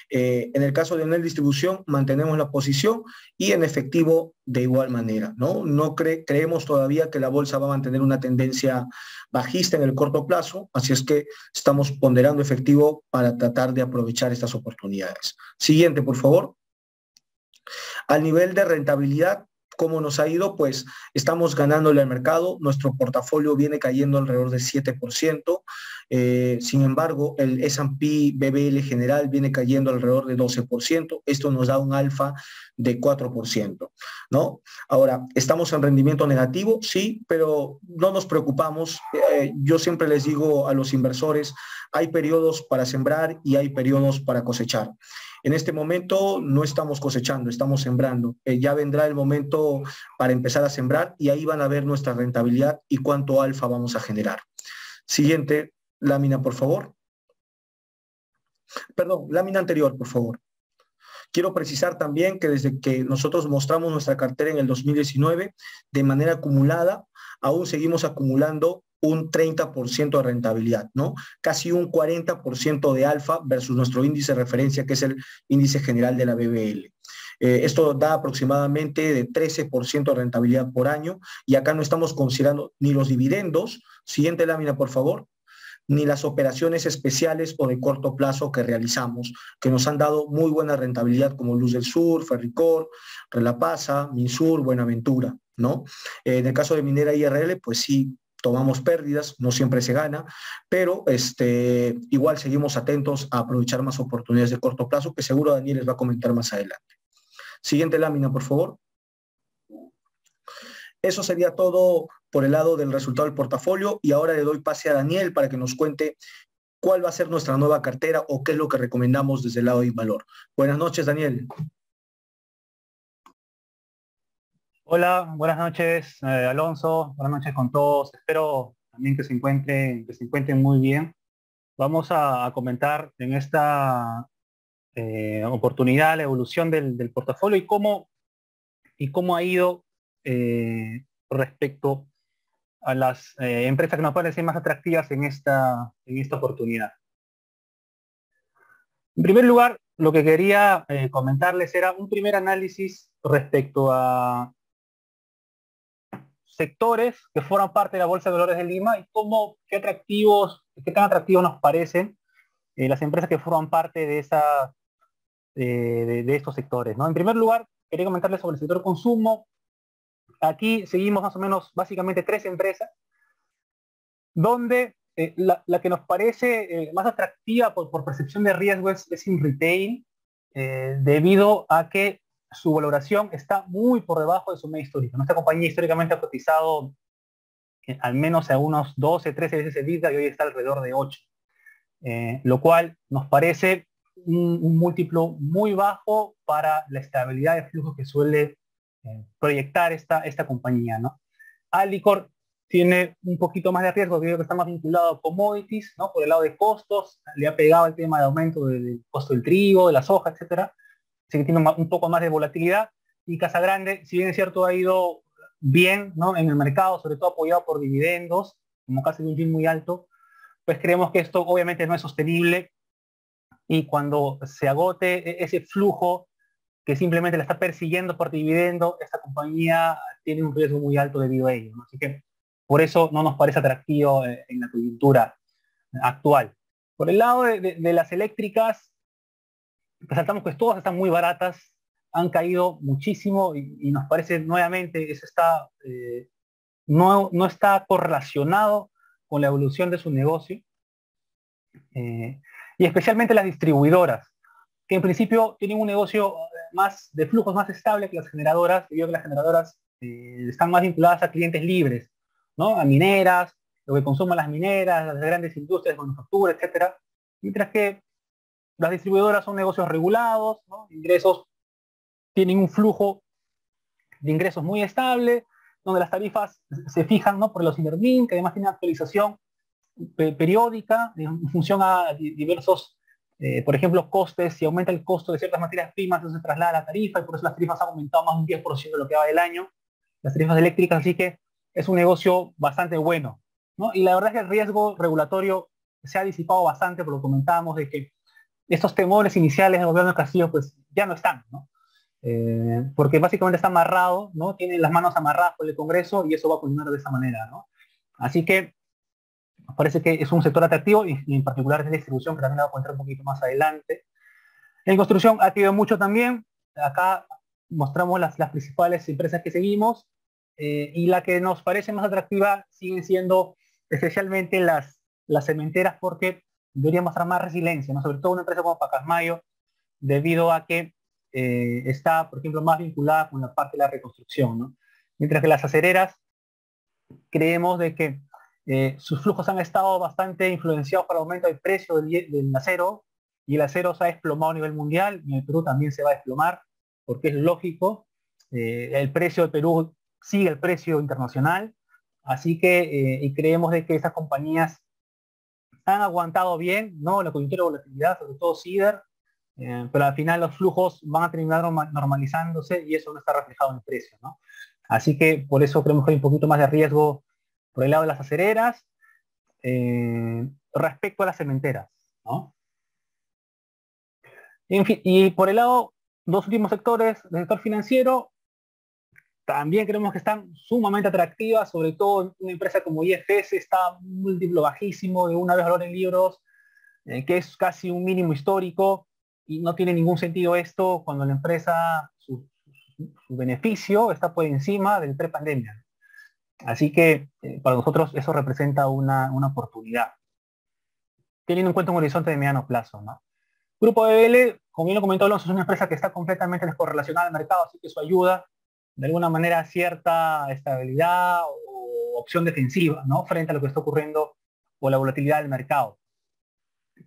En el caso de Enel Distribución mantenemos la posición y en efectivo de igual manera, ¿no? No creemos todavía que la bolsa va a mantener una tendencia bajista en el corto plazo, así es que estamos ponderando efectivo para tratar de aprovechar estas oportunidades. Siguiente, por favor. Al nivel de rentabilidad, ¿cómo nos ha ido? Pues estamos ganándole al mercado, nuestro portafolio viene cayendo alrededor del 7%, sin embargo, el S&P BBL general viene cayendo alrededor de 12%, esto nos da un alfa de 4%, ¿no? Ahora, ¿estamos en rendimiento negativo? Sí, pero no nos preocupamos. Yo siempre les digo a los inversores, hay periodos para sembrar y hay periodos para cosechar. En este momento no estamos cosechando, estamos sembrando. Ya vendrá el momento para empezar a sembrar y ahí van a ver nuestra rentabilidad y cuánto alfa vamos a generar. Siguiente lámina, por favor. Perdón, lámina anterior, por favor. Quiero precisar también que desde que nosotros mostramos nuestra cartera en el 2019, de manera acumulada, aún seguimos acumulando un 30% de rentabilidad, ¿no? Casi un 40% de alfa versus nuestro índice de referencia, que es el índice general de la BBL. Esto da aproximadamente de 13% de rentabilidad por año, y acá no estamos considerando ni los dividendos, siguiente lámina por favor, ni las operaciones especiales o de corto plazo que realizamos, que nos han dado muy buena rentabilidad, como Luz del Sur, Ferricor, Relapasa, Minsur, Buenaventura, ¿no? En el caso de Minera IRL, pues sí, tomamos pérdidas, no siempre se gana, pero igual seguimos atentos a aprovechar más oportunidades de corto plazo, que seguro Daniel les va a comentar más adelante. Siguiente lámina, por favor. Eso sería todo por el lado del resultado del portafolio, y ahora le doy pase a Daniel para que nos cuente cuál va a ser nuestra nueva cartera o qué es lo que recomendamos desde el lado de Invalor. Buenas noches, Daniel. Hola, buenas noches, Alonso. Buenas noches con todos. Espero también que se encuentren muy bien. Vamos a comentar en esta oportunidad la evolución del portafolio y cómo ha ido respecto a las empresas que nos parecen más atractivas en esta oportunidad. En primer lugar, lo que quería comentarles era un primer análisis respecto a sectores que forman parte de la Bolsa de Valores de Lima y qué tan atractivos nos parecen las empresas que forman parte de de estos sectores, ¿no? En primer lugar, quería comentarles sobre el sector consumo. Aquí seguimos más o menos básicamente tres empresas, donde la que nos parece más atractiva por percepción de riesgo es InRetail, debido a que su valoración está muy por debajo de su media histórica. Nuestra compañía históricamente ha cotizado al menos a unos 12, 13 veces EBITDA y hoy está alrededor de 8. Lo cual nos parece un múltiplo muy bajo para la estabilidad de flujos que suele proyectar esta compañía, ¿no? Alicor tiene un poquito más de riesgo, creo que está más vinculado a commodities, ¿no? Por el lado de costos, le ha pegado el tema de aumento del costo del trigo, de la soja, etcétera. Así que tiene un poco más de volatilidad. Y Casagrande, si bien es cierto, ha ido bien, ¿no?, en el mercado, sobre todo apoyado por dividendos, como casi un yield muy alto, pues creemos que esto obviamente no es sostenible, y cuando se agote ese flujo que simplemente la está persiguiendo por dividendo, esta compañía tiene un riesgo muy alto debido a ello, ¿no? Así que por eso no nos parece atractivo en la coyuntura actual. Por el lado de las eléctricas, resaltamos que todas están muy baratas, han caído muchísimo y nos parece nuevamente eso no está correlacionado con la evolución de su negocio, y especialmente las distribuidoras, que en principio tienen un negocio más de flujos más estable que las generadoras, debido a que las generadoras están más vinculadas a clientes libres, ¿no?, a mineras, lo que consuman las mineras, las grandes industrias, manufactura, etcétera, mientras que las distribuidoras son negocios regulados, ¿no?, tienen un flujo de ingresos muy estable, donde las tarifas se fijan, ¿no?, por los Intermin, que además tienen actualización periódica en función a diversos, por ejemplo, costes. Si aumenta el costo de ciertas materias primas, entonces se traslada a la tarifa, y por eso las tarifas han aumentado más de un 10% de lo que va del año, las tarifas eléctricas. Así que es un negocio bastante bueno, ¿no? Y la verdad es que el riesgo regulatorio se ha disipado bastante, por lo que comentábamos, de que estos temores iniciales del gobierno de Castillo pues ya no están, ¿no? Porque básicamente está amarrado, ¿no? Tiene las manos amarradas por el Congreso y eso va a continuar de esa manera, ¿no? Así que nos parece que es un sector atractivo, y en particular de distribución, que también la voy a contar un poquito más adelante. En construcción ha caído mucho también. Acá mostramos las principales empresas que seguimos, y la que nos parece más atractiva siguen siendo especialmente las cementeras, porque deberían mostrar más resiliencia, ¿no? Sobre todo una empresa como Pacasmayo, debido a que está, por ejemplo, más vinculada con la parte de la reconstrucción, ¿no? Mientras que las acereras, creemos de que sus flujos han estado bastante influenciados por el aumento del precio del acero, y el acero se ha desplomado a nivel mundial, y en el Perú también se va a desplomar, porque es lógico. El precio del Perú sigue el precio internacional, así que y creemos de que esas compañías han aguantado bien, ¿no?, la coyuntura de volatilidad, sobre todo Cider, pero al final los flujos van a terminar normalizándose, y eso no está reflejado en el precio, ¿no? Así que por eso creemos que hay un poquito más de riesgo por el lado de las acereras. respecto a las cementeras, ¿no? En fin, y por el lado, dos últimos sectores, el sector financiero, también creemos que están sumamente atractivas, sobre todo una empresa como IFS está un múltiplo bajísimo de una vez valor en libros, que es casi un mínimo histórico, y no tiene ningún sentido esto cuando la empresa, su beneficio está por encima del prepandemia. Así que para nosotros eso representa una oportunidad, teniendo en cuenta un horizonte de mediano plazo, ¿no? Grupo BBL, como bien lo comentó Alonso, es una empresa que está completamente descorrelacionada al mercado, así que eso ayuda de alguna manera a cierta estabilidad o opción defensiva, ¿no? Frente a lo que está ocurriendo o la volatilidad del mercado.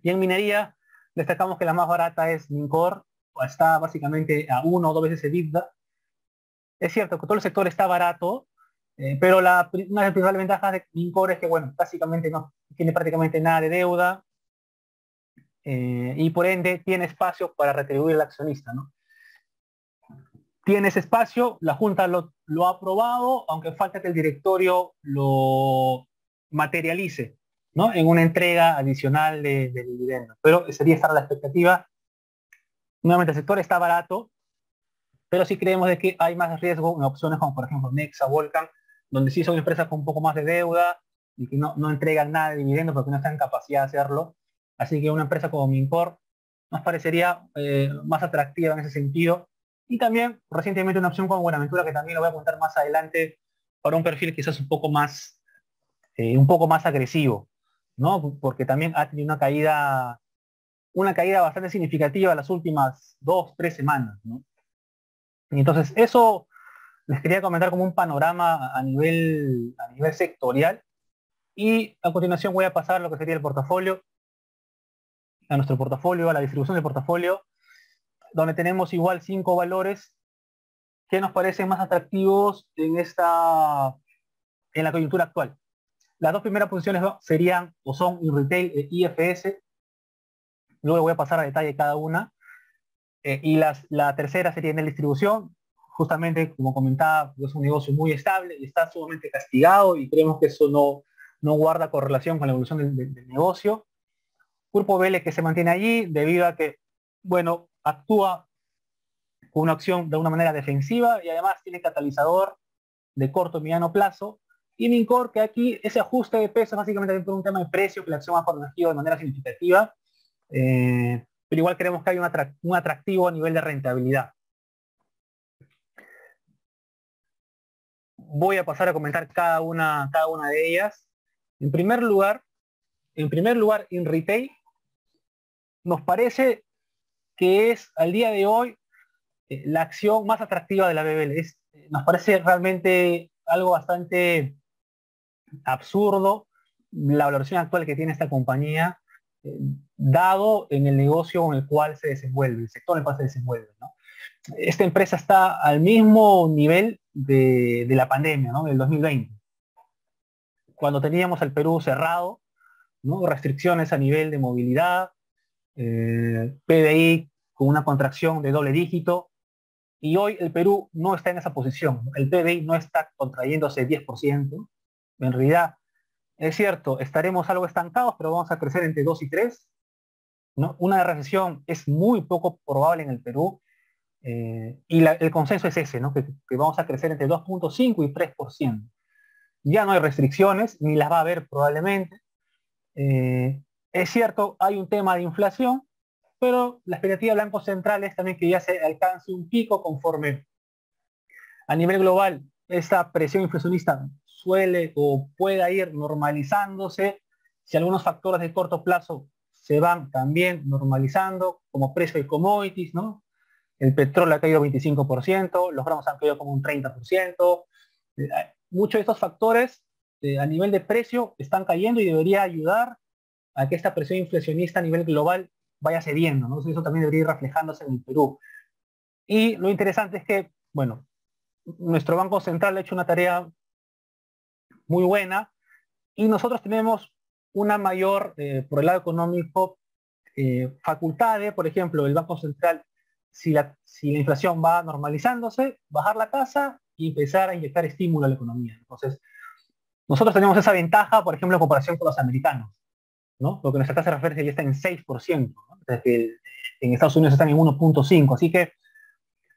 Y en minería, destacamos que la más barata es Mincor, está básicamente a 1 o 2 veces EBITDA. Es cierto que todo el sector está barato, pero una de las principales ventajas de Mincor es que, bueno, básicamente no tiene prácticamente nada de deuda, y por ende tiene espacio para retribuir al accionista, ¿no? Tiene ese espacio, la Junta lo ha aprobado, aunque falta que el directorio lo materialice, ¿no? En una entrega adicional de dividendos. Pero sería estar a la expectativa. Nuevamente, el sector está barato, pero sí creemos de que hay más riesgo en opciones como, por ejemplo, Nexa, Volcan, donde sí son empresas con un poco más de deuda y que no entregan nada de dividendos porque no están en capacidad de hacerlo. Así que una empresa como Mincor nos parecería más atractiva en ese sentido. Y también recientemente una opción como Buenaventura, que también lo voy a contar más adelante, para un perfil quizás un poco más agresivo, ¿no? Porque también ha tenido una caída bastante significativa las últimas 2, 3 semanas, ¿no? Y entonces eso les quería comentar como un panorama a nivel sectorial. Y a continuación voy a pasar a lo que sería el portafolio, a nuestro portafolio, a la distribución del portafolio, donde tenemos igual 5 valores que nos parecen más atractivos en la coyuntura actual. Las dos primeras posiciones serían o son InRetail e IFS. Luego voy a pasar a detalle cada una. Y la tercera sería en la distribución. Justamente, como comentaba, es un negocio muy estable y está sumamente castigado y creemos que eso no guarda correlación con la evolución del negocio. Grupo BL que se mantiene allí debido a que, bueno, actúa con una acción de una manera defensiva y además tiene catalizador de corto y mediano plazo. Y Mincor, que aquí ese ajuste de peso básicamente por un tema de precio, que la acción ha corregido de manera significativa, pero igual creemos que hay un atractivo a nivel de rentabilidad. Voy a pasar a comentar cada una de ellas. En primer lugar, InRetail nos parece que es al día de hoy la acción más atractiva de la BBL. Nos parece realmente algo bastante absurdo la valoración actual que tiene esta compañía, dado en el negocio en el cual se desenvuelve, el sector en el cual se desenvuelve, ¿no? Esta empresa está al mismo nivel de la pandemia, ¿no? Del 2020, cuando teníamos el Perú cerrado, ¿no? Restricciones a nivel de movilidad, PBI con una contracción de doble dígito, y hoy el Perú no está en esa posición. El PBI no está contrayéndose 10%. En realidad, es cierto, estaremos algo estancados, pero vamos a crecer entre 2 y 3, ¿no? Una recesión es muy poco probable en el Perú, y el consenso es ese, ¿no? Que vamos a crecer entre 2.5 y 3%. Ya no hay restricciones, ni las va a haber probablemente. Es cierto, hay un tema de inflación, pero la expectativa de bancos centrales también que ya se alcance un pico conforme a nivel global esta presión inflacionista suele o pueda ir normalizándose. Si algunos factores de corto plazo se van también normalizando, como precio de commodities, ¿no? El petróleo ha caído 25%, los granos han caído como un 30%. Muchos de estos factores a nivel de precio están cayendo y debería ayudar a que esta presión inflacionista a nivel global vaya cediendo, ¿no? Entonces eso también debería ir reflejándose en el Perú. Y lo interesante es que, bueno, nuestro Banco Central ha hecho una tarea muy buena y nosotros tenemos una mayor, por el lado económico, facultad de, por ejemplo, el Banco Central, si la inflación va normalizándose, bajar la tasa y empezar a inyectar estímulo a la economía. Entonces, Nosotros tenemos esa ventaja, por ejemplo, en comparación con los americanos, ¿no? Porque nuestra tasa de referencia ya está en 6%, ¿no? Entonces, que en Estados Unidos están en 1.5%, así que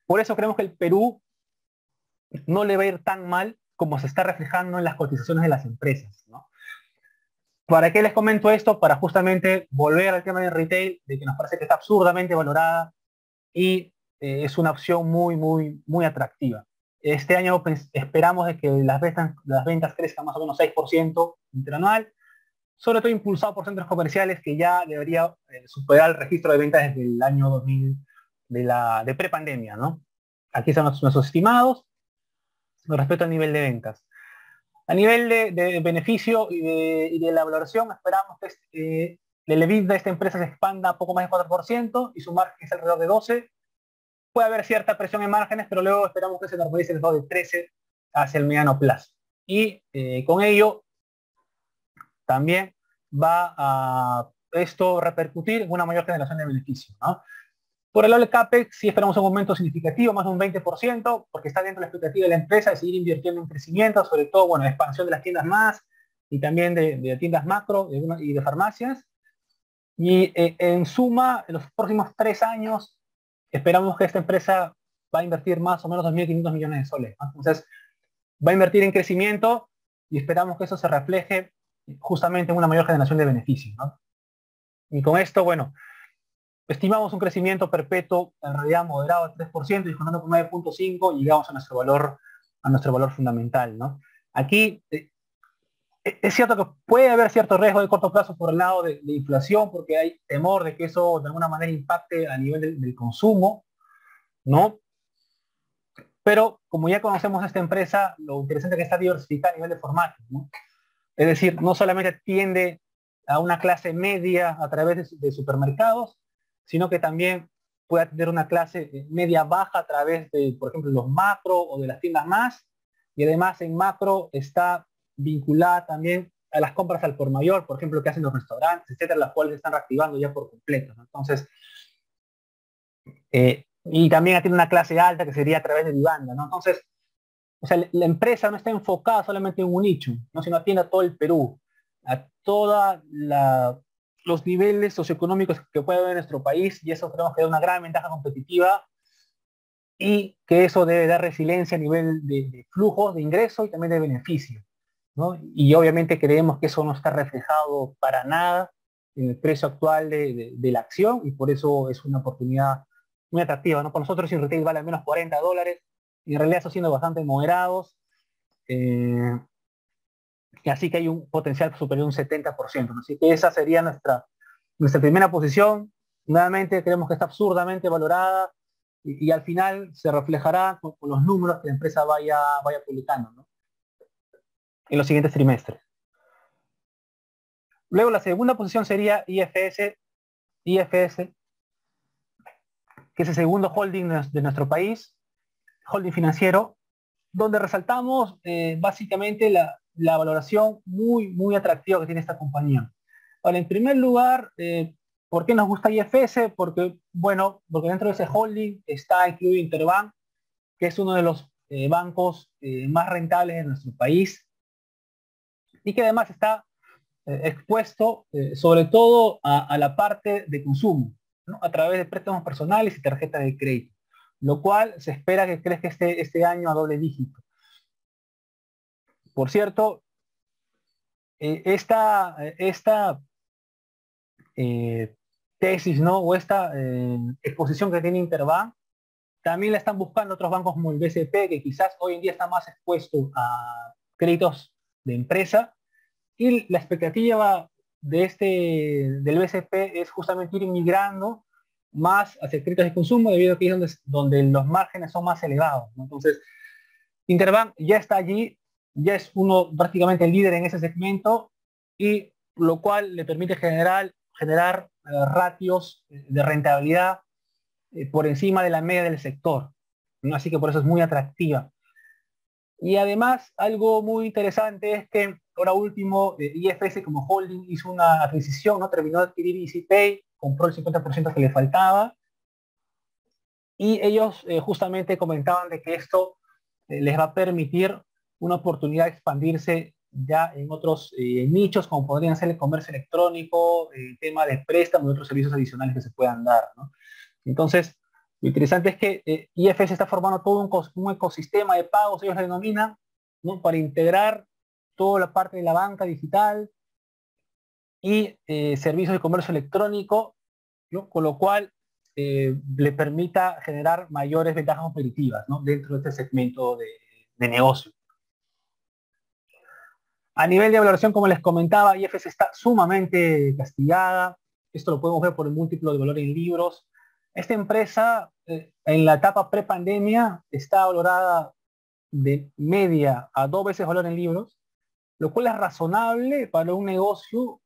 por eso creemos que el Perú no le va a ir tan mal como se está reflejando en las cotizaciones de las empresas, ¿no? ¿Para qué les comento esto? Para justamente volver al tema del retail, de que nos parece que está absurdamente valorada y es una opción muy, muy, muy atractiva. Este año pues, esperamos de que las ventas crezcan más o menos 6% interanual, sobre todo impulsado por centros comerciales que ya debería superar el registro de ventas desde el año 2000 de prepandemia, ¿no? Aquí están nuestros estimados con respecto al nivel de ventas. A nivel de beneficio y de la valoración, esperamos que el EBITDA de esta empresa se expanda poco más de 4% y su margen es alrededor de 12%. Puede haber cierta presión en márgenes, pero luego esperamos que se normalice alrededor de 13 hacia el mediano plazo. Y con ello también va a esto repercutir en una mayor generación de beneficios, ¿no? Por el lado del CAPEX, sí esperamos un aumento significativo, más de un 20%, porque está dentro de la expectativa de la empresa de seguir invirtiendo en crecimiento, sobre todo, bueno, expansión de las tiendas más y también de tiendas macro y de farmacias. Y en suma, en los próximos 3 años, esperamos que esta empresa va a invertir más o menos 2.500 millones de soles, ¿no? Entonces, va a invertir en crecimiento y esperamos que eso se refleje justamente en una mayor generación de beneficios, ¿no? Y con esto, bueno, estimamos un crecimiento perpetuo en realidad moderado de 3% y contando con 9.5 llegamos a nuestro valor fundamental, ¿no? Aquí es cierto que puede haber cierto riesgo de corto plazo por el lado de inflación, porque hay temor de que eso de alguna manera impacte a nivel del consumo, ¿no? Pero como ya conocemos esta empresa, lo interesante es que está diversificada a nivel de formato, ¿no? Es decir, no solamente atiende a una clase media a través de supermercados, sino que también puede atender una clase media baja a través de, por ejemplo, los macro o de las tiendas más. Y además en macro está vinculada también a las compras al por mayor, por ejemplo, que hacen los restaurantes, etcétera, las cuales se están reactivando ya por completo, ¿no? Entonces, y también tiene una clase alta que sería a través de vivanda, ¿no? Entonces, o sea, la empresa no está enfocada solamente en un nicho, ¿no? Sino atiende a todo el Perú, a todos los niveles socioeconómicos que puede haber en nuestro país, y eso tenemos que dar una gran ventaja competitiva y que eso debe dar resiliencia a nivel de flujos, de ingresos y también de beneficio, ¿no? Y obviamente creemos que eso no está reflejado para nada en el precio actual de la acción y por eso es una oportunidad muy atractiva, ¿no? Para nosotros si retail vale al menos $40 y en realidad está siendo bastante moderados, y así que hay un potencial superior a un 70%, ¿no? Así que esa sería nuestra primera posición. Nuevamente creemos que está absurdamente valorada y al final se reflejará con los números que la empresa vaya publicando, ¿no? En los siguientes trimestres. Luego la segunda posición sería IFS, que es el segundo holding de nuestro país, holding financiero, donde resaltamos básicamente la valoración muy, muy atractiva que tiene esta compañía. Ahora, en primer lugar, ¿por qué nos gusta IFS? Porque dentro de ese holding está incluido Interbank, que es uno de los bancos más rentables de nuestro país y que además está expuesto sobre todo a la parte de consumo, ¿no? A través de préstamos personales y tarjetas de crédito, lo cual se espera que crezca este año a doble dígito. Por cierto, esta tesis, ¿no? O esta exposición que tiene Interbank, también la están buscando otros bancos como el BCP, que quizás hoy en día está más expuesto a créditos de empresa, y la expectativa del BCP es justamente ir migrando más hacia créditos de consumo, debido a que es donde los márgenes son más elevados, ¿no? Entonces, Interbank ya está allí, ya es uno prácticamente el líder en ese segmento, y lo cual le permite generar ratios de rentabilidad por encima de la media del sector, ¿no? Así que por eso es muy atractiva. Y además, algo muy interesante es que ahora último, IFS como holding hizo una adquisición, ¿no? Terminó de adquirir EasyPay, compró el 50% que le faltaba, y ellos justamente comentaban de que esto les va a permitir una oportunidad de expandirse ya en otros nichos, como podrían ser el comercio electrónico, el tema de préstamo y otros servicios adicionales que se puedan dar, ¿no? Entonces, lo interesante es que IFS está formando todo un ecosistema de pagos, ellos lo denominan, ¿no? Para integrar toda la parte de la banca digital y servicios de comercio electrónico, ¿no? Con lo cual le permita generar mayores ventajas competitivas, ¿no? Dentro de este segmento de negocio. A nivel de valoración, como les comentaba, IFS está sumamente castigada. Esto lo podemos ver por el múltiplo de valor en libros. Esta empresa, en la etapa prepandemia, está valorada de media a 2 veces valor en libros, lo cual es razonable para un negocio,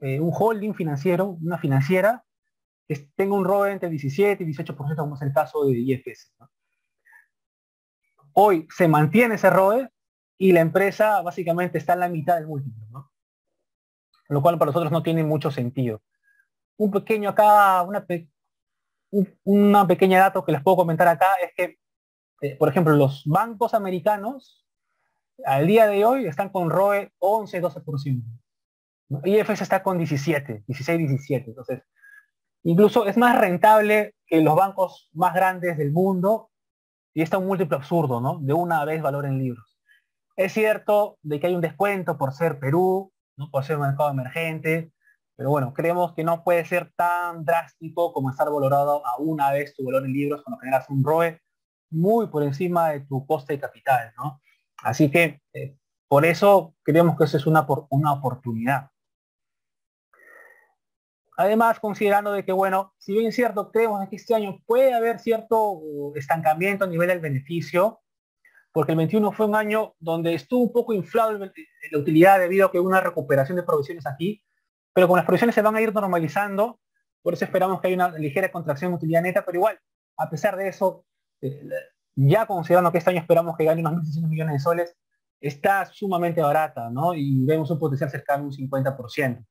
un holding financiero, una financiera, que tenga un ROE entre 17 y 18%, como es el caso de IFS, ¿no? Hoy se mantiene ese ROE y la empresa básicamente está en la mitad del múltiplo, ¿no? Lo cual para nosotros no tiene mucho sentido. Un pequeño acá, una pequeña dato que les puedo comentar acá es que, por ejemplo, los bancos americanos al día de hoy están con ROE 11-12%, ¿no? IFS está con 17, 16, 17. Entonces, incluso es más rentable que los bancos más grandes del mundo y está un múltiplo absurdo, ¿no? De una vez valor en libros. Es cierto de que hay un descuento por ser Perú, ¿no? Por ser un mercado emergente, pero bueno, creemos que no puede ser tan drástico como estar valorado a una vez tu valor en libros cuando generas un ROE muy por encima de tu coste de capital, ¿no? Así que por eso creemos que eso es una oportunidad. Además, considerando de que, bueno, si bien es cierto, creemos que este año puede haber cierto estancamiento a nivel del beneficio, porque el 21 fue un año donde estuvo un poco inflado la utilidad debido a que hubo una recuperación de provisiones aquí, pero con las provisiones se van a ir normalizando, por eso esperamos que haya una ligera contracción de utilidad neta, pero igual, a pesar de eso, eh, ya considerando que este año esperamos que gane unos 1.600 millones de soles, está sumamente barata, ¿no? Y vemos un potencial cercano a un 50%.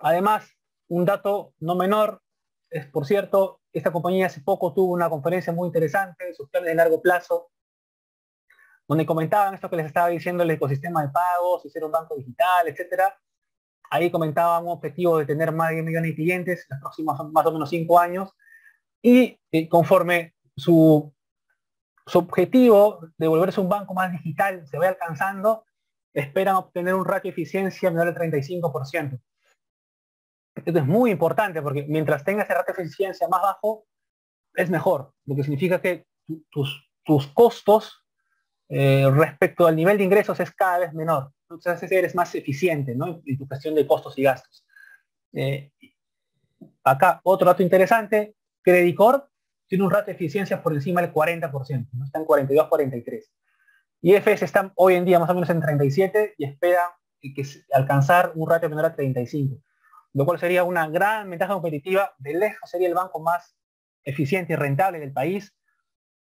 Además, un dato no menor es, por cierto, esta compañía hace poco tuvo una conferencia muy interesante de sus planes de largo plazo, donde comentaban esto que les estaba diciendo, el ecosistema de pagos, hacer un banco digital, etcétera. Ahí comentaban un objetivo de tener más de 10 millones de clientes en los próximos más o menos 5 años, y conforme su objetivo de volverse un banco más digital se vaya alcanzando, esperan obtener un ratio de eficiencia menor al 35%. Esto es muy importante porque mientras tenga ese ratio de eficiencia más bajo, es mejor, lo que significa que tus costos respecto al nivel de ingresos es cada vez menor. Entonces eres más eficiente, ¿no? En tu gestión de costos y gastos. Acá otro dato interesante, Credit Corp tiene un ratio de eficiencia por encima del 40%, ¿no? Está en 42-43. IFS está hoy en día más o menos en 37 y espera alcanzar un ratio menor a 35, lo cual sería una gran ventaja competitiva. De lejos sería el banco más eficiente y rentable del país,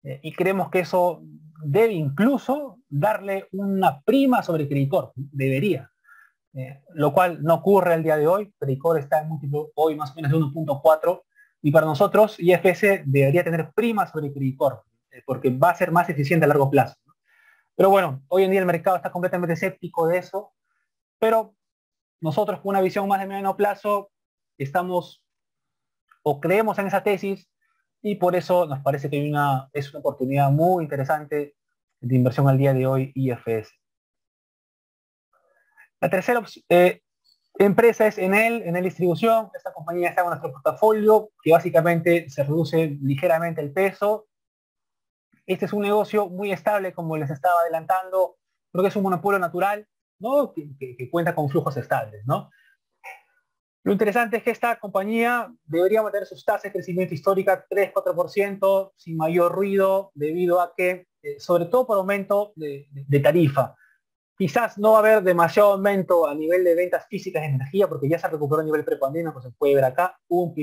y creemos que eso debe incluso darle una prima sobre Credit Corp, debería, lo cual no ocurre al día de hoy. Credit Corp está en múltiplo hoy más o menos de 1.4, y para nosotros IFS debería tener prima sobre Credit Corp, porque va a ser más eficiente a largo plazo, ¿no? Pero bueno, hoy en día el mercado está completamente escéptico de eso, pero nosotros con una visión más de mediano plazo estamos o creemos en esa tesis, y por eso nos parece que es una oportunidad muy interesante de inversión al día de hoy IFS. La tercera empresa es Enel Distribución. Esta compañía está en nuestro portafolio, que básicamente se reduce ligeramente el peso. Este es un negocio muy estable, como les estaba adelantando, porque es un monopolio natural, ¿no? Que cuenta con flujos estables, ¿no? Lo interesante es que esta compañía debería mantener sus tasas de crecimiento histórica 3-4% sin mayor ruido, debido a que, sobre todo por aumento de tarifa. Quizás no va a haber demasiado aumento a nivel de ventas físicas de energía, porque ya se recuperó a nivel prepandemia, como se puede ver acá. Hubo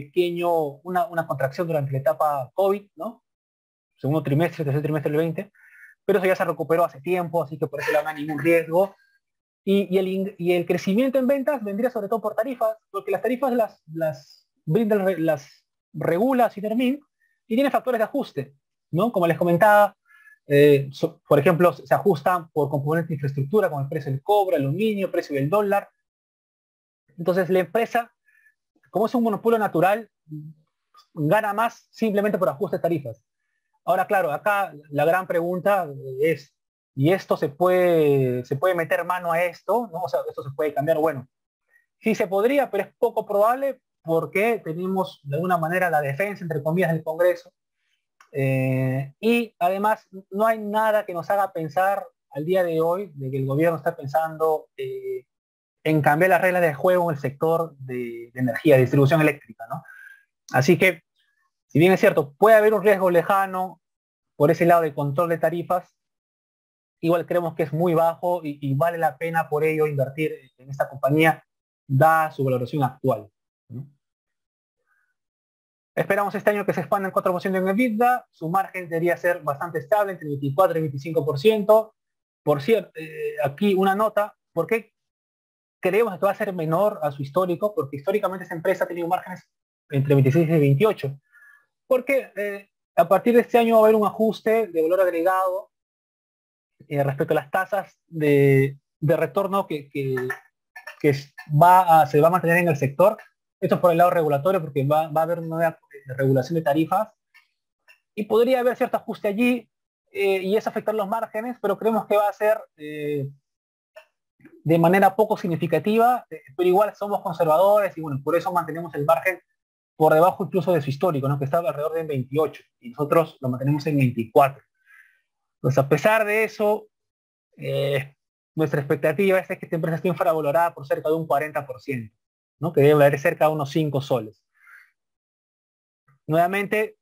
una contracción durante la etapa COVID, ¿no? Segundo trimestre, tercer trimestre del 20, pero eso ya se recuperó hace tiempo, así que por eso no hay ningún riesgo. Y el crecimiento en ventas vendría sobre todo por tarifas, porque las tarifas las regula Cinermin y tiene factores de ajuste, ¿no? Como les comentaba, Por ejemplo, se ajustan por componente de infraestructura, como el precio del cobre, aluminio, precio del dólar. Entonces la empresa, como es un monopolio natural, gana más simplemente por ajuste de tarifas. Ahora, claro, acá la gran pregunta es, ¿y esto se puede meter mano a esto? ¿No? O sea, esto se puede cambiar. Bueno, sí se podría, pero es poco probable porque tenemos de alguna manera la defensa, entre comillas, del Congreso. Y además no hay nada que nos haga pensar al día de hoy de que el gobierno está pensando en cambiar las reglas de juego en el sector de energía, de distribución eléctrica, ¿no? Así que, si bien es cierto, puede haber un riesgo lejano por ese lado de control de tarifas, igual creemos que es muy bajo y vale la pena por ello invertir en esta compañía, dada su valoración actual, ¿no? Esperamos este año que se expanda en 4% en EBITDA, su margen debería ser bastante estable, entre 24 y 25%. Por cierto, aquí una nota, ¿por qué creemos que va a ser menor a su histórico? Porque históricamente esta empresa ha tenido márgenes entre 26 y 28. Porque a partir de este año va a haber un ajuste de valor agregado respecto a las tasas de retorno que se va a mantener en el sector. Esto es por el lado regulatorio, porque va a haber una nueva regulación de tarifas y podría haber cierto ajuste allí y eso afectar los márgenes, pero creemos que va a ser de manera poco significativa, pero igual somos conservadores y bueno, por eso mantenemos el margen por debajo incluso de su histórico, ¿no? Que estaba alrededor de 28 y nosotros lo mantenemos en 24. Pues a pesar de eso, nuestra expectativa es que esta empresa esté infravalorada por cerca de un 40%, ¿no? Que debe valer cerca de unos 5 soles. Nuevamente,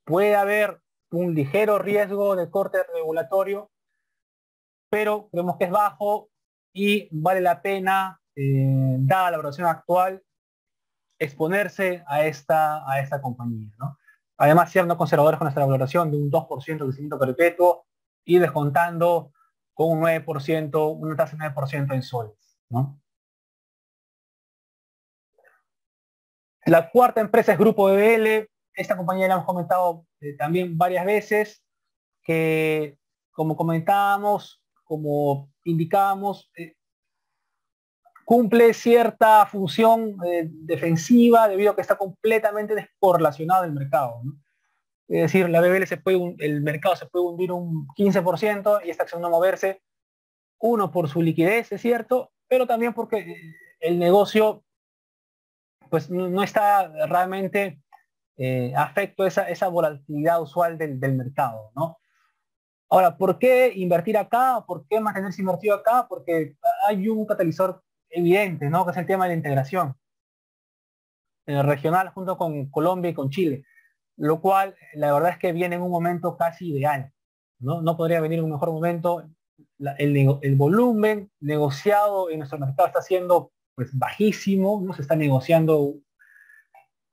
puede haber un ligero riesgo de corte regulatorio, pero creemos que es bajo y vale la pena, dada la valoración actual, exponerse a esta compañía, ¿no? Además, siendo conservadores con nuestra valoración de un 2% de crecimiento perpetuo y descontando con un 9%, una tasa de 9% en soles, ¿no? La cuarta empresa es Grupo BBL. Esta compañía la hemos comentado también varias veces, que como comentábamos, como indicábamos, cumple cierta función defensiva debido a que está completamente descorrelacionado del mercado, ¿no? Es decir, la BBL el mercado se puede hundir un 15% y esta acción no moverse, uno por su liquidez, es cierto, pero también porque el negocio pues no está realmente afecto a esa volatilidad usual del mercado, ¿no? Ahora, ¿por qué invertir acá? ¿Por qué mantenerse invertido acá? Porque hay un catalizador evidente, ¿no? Que es el tema de la integración regional junto con Colombia y con Chile, lo cual la verdad es que viene en un momento casi ideal, ¿no? No podría venir en un mejor momento. El volumen negociado en nuestro mercado está siendo pues bajísimo, no se está negociando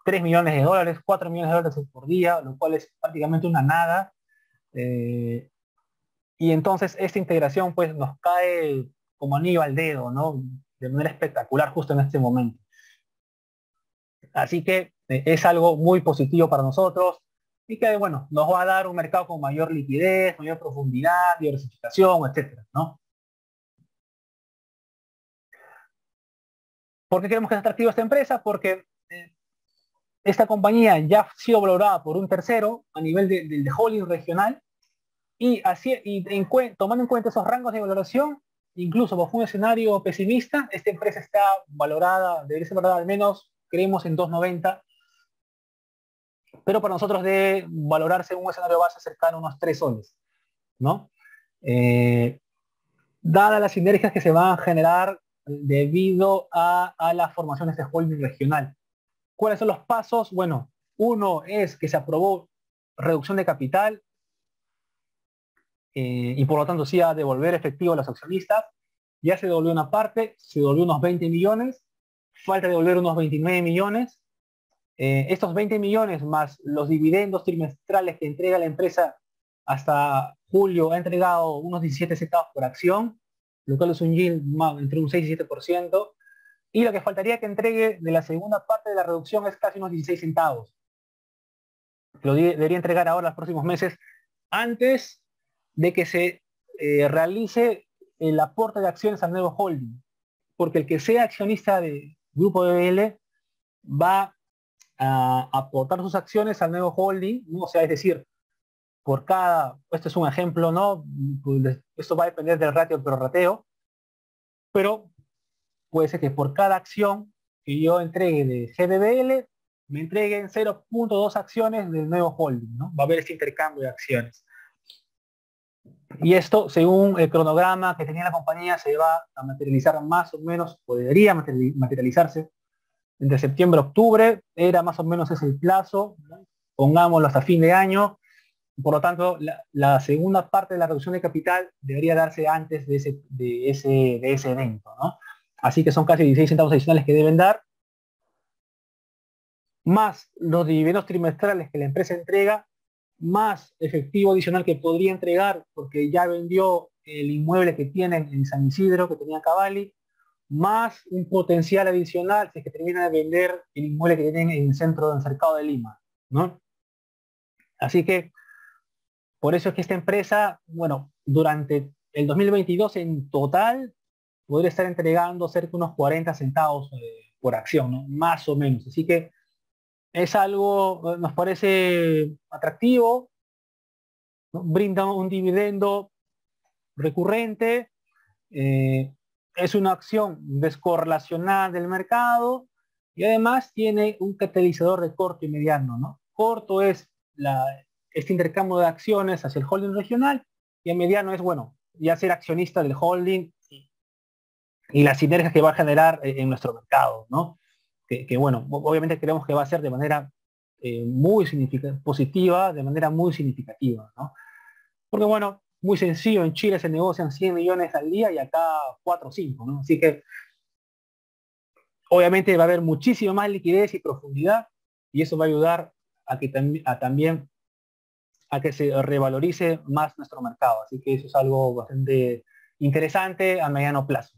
3 millones de dólares, 4 millones de dólares por día, lo cual es prácticamente una nada. Eh, y entonces esta integración pues nos cae como anillo al dedo, ¿no? De manera espectacular justo en este momento. Así que es algo muy positivo para nosotros y que, bueno, nos va a dar un mercado con mayor liquidez, mayor profundidad, diversificación, etcétera, ¿no? ¿Por qué queremos que sea atractiva esta empresa? Porque esta compañía ya ha sido valorada por un tercero a nivel de holding regional y, tomando en cuenta esos rangos de valoración, incluso bajo un escenario pesimista, esta empresa está valorada, debería ser valorada al menos, creemos, en 2.90, pero para nosotros debe valorarse un escenario base cercano a unos 3 soles, ¿no? Eh, Dadas las sinergias que se van a generar debido a las formaciones de holding regional. ¿Cuáles son los pasos? Bueno, uno es que se aprobó reducción de capital y por lo tanto sí a devolver efectivo a los accionistas. Ya se devolvió una parte, se devolvió unos 20 millones, falta devolver unos 29 millones. Estos 20 millones más los dividendos trimestrales que entrega la empresa hasta julio ha entregado unos 17 centavos por acción, lo cual es un yield entre un 6 y 7%. Y lo que faltaría que entregue de la segunda parte de la reducción es casi unos 16 centavos. Lo debería entregar ahora en los próximos meses, antes de que se realice el aporte de acciones al nuevo holding, porque el que sea accionista de Grupo BBL va a aportar sus acciones al nuevo holding, ¿no? O sea, es decir, por cada, esto es un ejemplo, ¿no? Pues, esto va a depender del ratio del prorrateo, pero puede ser que por cada acción que yo entregue de GBBL, me entreguen 0.2 acciones del nuevo holding, ¿no? Va a haber este intercambio de acciones. Y esto, según el cronograma que tenía la compañía, se va a materializar más o menos, podría materializarse entre septiembre y octubre, era más o menos ese el plazo, ¿no? Pongámoslo hasta fin de año. Por lo tanto, la segunda parte de la reducción de capital debería darse antes de ese evento, ¿no? Así que son casi 16 centavos adicionales que deben dar, más los dividendos trimestrales que la empresa entrega, más efectivo adicional que podría entregar porque ya vendió el inmueble que tienen en San Isidro, que tenía Cavalli, más un potencial adicional si es que terminan de vender el inmueble que tienen en el centro del Cercado de Lima, ¿no? Así que por eso es que esta empresa, bueno, durante el 2022 en total podría estar entregando cerca de unos 40 centavos por acción, ¿no? Más o menos. Así que es algo, nos parece atractivo, ¿no? Brinda un dividendo recurrente, es una acción descorrelacionada del mercado y además tiene un catalizador de corto y mediano, ¿no? Corto es este intercambio de acciones hacia el holding regional y el mediano es, bueno, ya ser accionista del holding y las sinergias que va a generar en nuestro mercado, ¿no? Que bueno, obviamente creemos que va a ser de manera muy positiva, de manera muy significativa, ¿no? Porque bueno, muy sencillo, en Chile se negocian 100 millones al día y acá 4 o 5, ¿no? Así que obviamente va a haber muchísima más liquidez y profundidad y eso va a ayudar a que también a que se revalorice más nuestro mercado. Así que eso es algo bastante interesante a mediano plazo.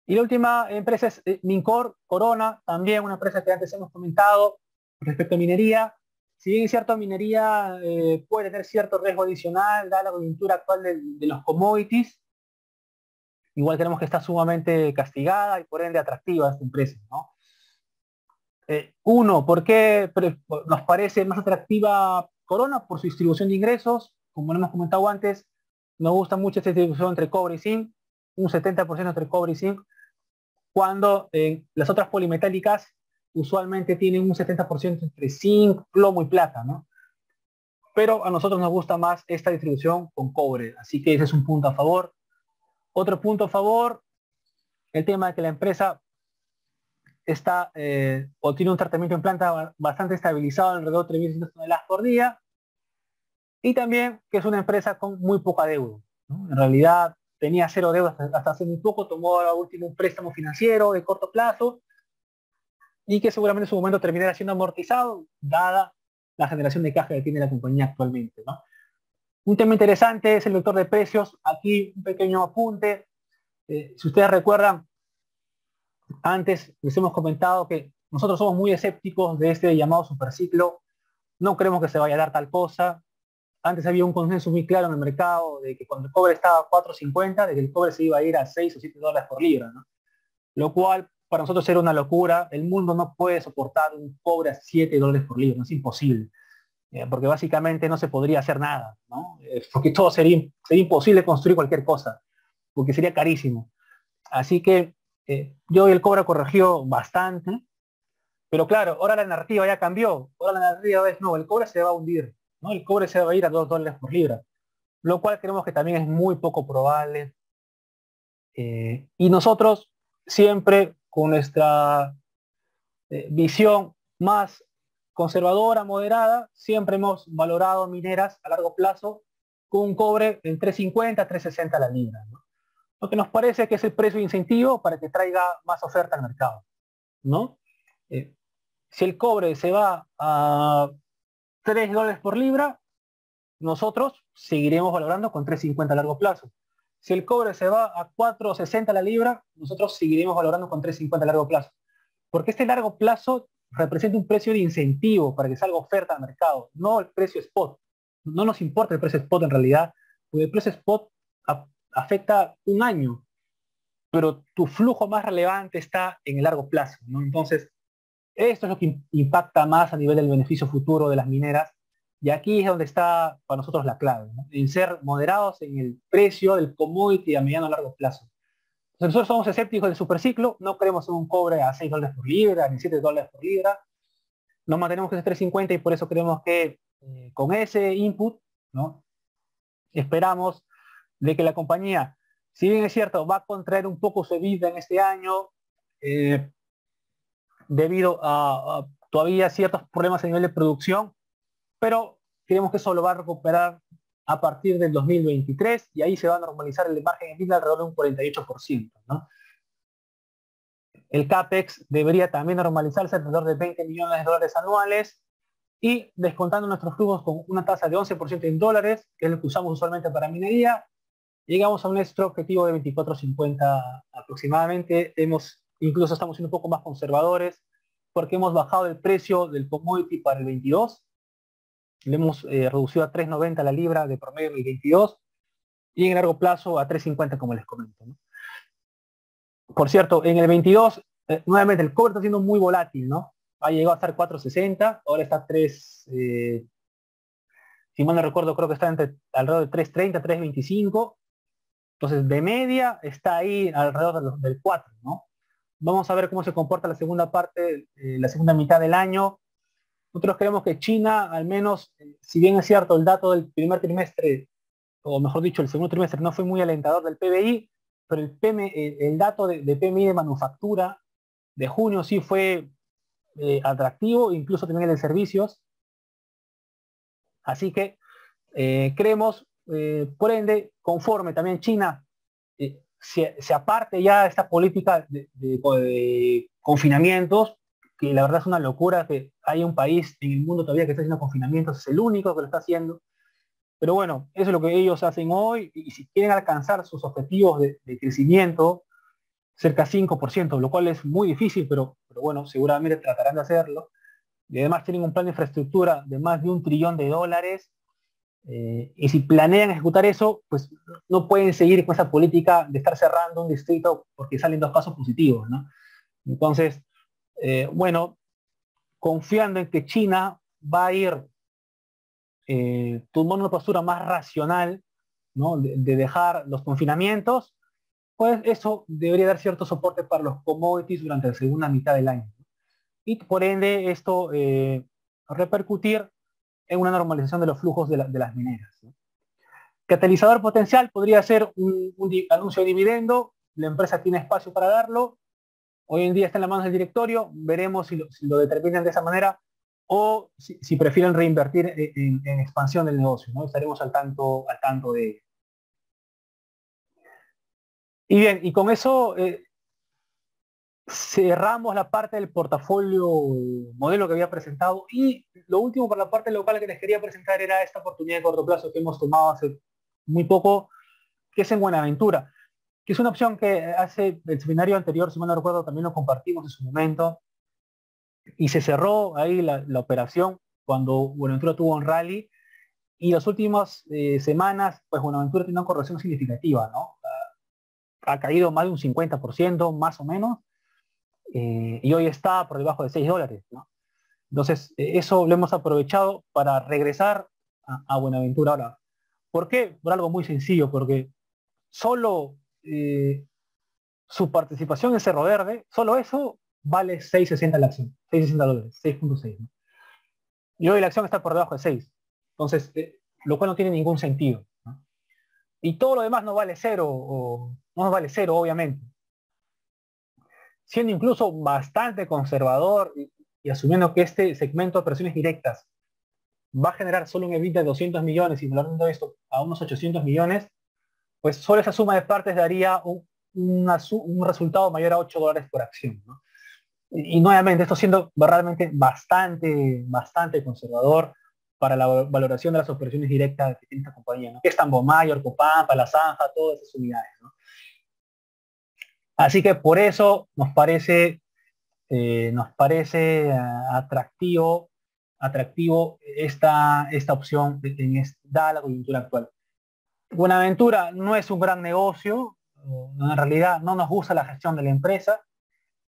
Y la última empresa es Mincor Corona, también una empresa que antes hemos comentado respecto a minería. Si bien es cierto, minería puede tener cierto riesgo adicional, dada la coyuntura actual de los commodities, igual tenemos que está sumamente castigada y por ende atractiva esta empresa, ¿no? Uno, ¿por qué nos parece más atractiva Corona? Por su distribución de ingresos, como lo hemos comentado antes, nos gusta mucho esta distribución entre cobre y zinc, un 70% entre cobre y zinc, cuando las otras polimetálicas usualmente tienen un 70% entre zinc, plomo y plata, ¿no? Pero a nosotros nos gusta más esta distribución con cobre, así que ese es un punto a favor. Otro punto a favor, el tema de que la empresa está o tiene un tratamiento en planta bastante estabilizado, alrededor de 3.600 toneladas por día, y también que es una empresa con muy poca deuda, ¿no? En realidad tenía cero deuda hasta hace muy poco, tomó ahora último un préstamo financiero de corto plazo y que seguramente en su momento terminará siendo amortizado, dada la generación de caja que tiene la compañía actualmente, ¿no? Un tema interesante es el vector de precios. Aquí un pequeño apunte. Si ustedes recuerdan, antes les hemos comentado que nosotros somos muy escépticos de este llamado superciclo. No creemos que se vaya a dar tal cosa. Antes había un consenso muy claro en el mercado de que cuando el cobre estaba a 4.50, de que el cobre se iba a ir a 6 o 7 dólares por libra, ¿no? Lo cual para nosotros era una locura. El mundo no puede soportar un cobre a 7 dólares por libra, no es imposible. Porque básicamente no se podría hacer nada, ¿no? Porque todo sería imposible construir cualquier cosa, porque sería carísimo. Así que yo y el cobre corrigió bastante, pero claro, ahora la narrativa ya cambió. Ahora la narrativa es, no, el cobre se va a hundir, ¿no? El cobre se va a ir a 2 dólares por libra, lo cual creemos que también es muy poco probable. Y nosotros siempre con nuestra visión más conservadora, moderada, siempre hemos valorado mineras a largo plazo con un cobre en 3.50 a 3.60 la libra, ¿no? Lo que nos parece que es el precio de incentivo para que traiga más oferta al mercado, ¿no? Si el cobre se va a 3 dólares por libra, nosotros seguiremos valorando con 3.50 a largo plazo. Si el cobre se va a 4.60 la libra, nosotros seguiremos valorando con 3.50 a largo plazo. Porque este largo plazo representa un precio de incentivo para que salga oferta al mercado, no el precio spot. no nos importa el precio spot en realidad, porque el precio spot afecta un año, pero tu flujo más relevante está en el largo plazo, ¿no? Entonces, esto es lo que impacta más a nivel del beneficio futuro de las mineras, y aquí es donde está para nosotros la clave, ¿no? En ser moderados en el precio del commodity a mediano a largo plazo. Entonces, nosotros somos escépticos del superciclo, no queremos un cobre a $6 por libra, ni $7 por libra, nos mantenemos que es 3.50 y por eso creemos que con ese input, ¿no? Esperamos de que la compañía, si bien es cierto, va a contraer un poco su EBITDA en este año, debido a todavía ciertos problemas a nivel de producción, pero creemos que eso lo va a recuperar a partir del 2023 y ahí se va a normalizar el margen de EBITDA alrededor de un 48%, ¿no? El CAPEX debería también normalizarse alrededor de $20 millones anuales y descontando nuestros flujos con una tasa de 11% en dólares, que es lo que usamos usualmente para minería, llegamos a nuestro objetivo de 24.50 aproximadamente. Incluso estamos siendo un poco más conservadores porque hemos bajado el precio del commodity para el 22. Le hemos reducido a 3.90 la libra de promedio en el 22 y en largo plazo a 3.50 como les comento, ¿no? Por cierto, en el 22, nuevamente el cobre está siendo muy volátil, ¿no? Ha llegado a estar 4.60, ahora está 3, si mal no recuerdo, creo que está alrededor de 3.30, 3.25. Entonces, de media está ahí alrededor del 4, ¿no? Vamos a ver cómo se comporta la segunda parte, la segunda mitad del año. Nosotros creemos que China, al menos, si bien es cierto, el dato del primer trimestre, o mejor dicho, el segundo trimestre no fue muy alentador del PBI, pero el dato de PMI de manufactura de junio sí fue atractivo, incluso también el de servicios. Así que creemos, por ende, conforme también China se aparte ya esta política de confinamientos, que la verdad es una locura que hay un país en el mundo todavía que está haciendo confinamientos, es el único que lo está haciendo. Pero bueno, eso es lo que ellos hacen hoy y si quieren alcanzar sus objetivos de crecimiento, cerca de 5%, lo cual es muy difícil, pero bueno, seguramente tratarán de hacerlo. Y además tienen un plan de infraestructura de más de $1 trillón, y si planean ejecutar eso, pues no pueden seguir con esa política de estar cerrando un distrito porque salen dos casos positivos, ¿no? Entonces, confiando en que China va a ir tomando una postura más racional, ¿no? De dejar los confinamientos, pues eso debería dar cierto soporte para los commodities durante la segunda mitad del año. Y por ende esto repercutir en una normalización de los flujos de las mineras, ¿no? Catalizador potencial podría ser un anuncio de dividendo, la empresa tiene espacio para darlo, hoy en día está en las manos del directorio, veremos si lo determinan de esa manera o si prefieren reinvertir en expansión del negocio, ¿no? Estaremos al tanto de ello. Y bien, y con eso cerramos la parte del portafolio modelo que había presentado y lo último por la parte local que les quería presentar era esta oportunidad de corto plazo que hemos tomado hace muy poco, que es en Buenaventura, que es una opción que hace el seminario anterior, si mal no recuerdo, también lo compartimos en su momento y se cerró ahí la operación cuando Buenaventura tuvo un rally y las últimas semanas pues Buenaventura tiene una corrección significativa, ¿no? Ha caído más de un 50% más o menos, y hoy está por debajo de $6, ¿no? Entonces, eso lo hemos aprovechado para regresar a Buenaventura ahora. ¿Por qué? Por algo muy sencillo, porque solo su participación en Cerro Verde, solo eso vale 6.60 la acción, $6.60, 6.6, ¿no? Y hoy la acción está por debajo de 6. Entonces, lo cual no tiene ningún sentido, ¿no? Y todo lo demás no vale cero, o no vale cero, obviamente. Siendo incluso bastante conservador y asumiendo que este segmento de operaciones directas va a generar solo un EBITDA de 200 millones y valorando esto a unos 800 millones, pues solo esa suma de partes daría un resultado mayor a $8 por acción, ¿no? Y nuevamente, esto siendo realmente bastante conservador para la valoración de las operaciones directas que tiene esta compañía, ¿no? Que es Tambo Mayor, Copampa, La Zanja, todas esas unidades, ¿no? Así que por eso nos parece atractivo atractivo esta opción dada la coyuntura actual. Buenaventura no es un gran negocio, en realidad no nos gusta la gestión de la empresa.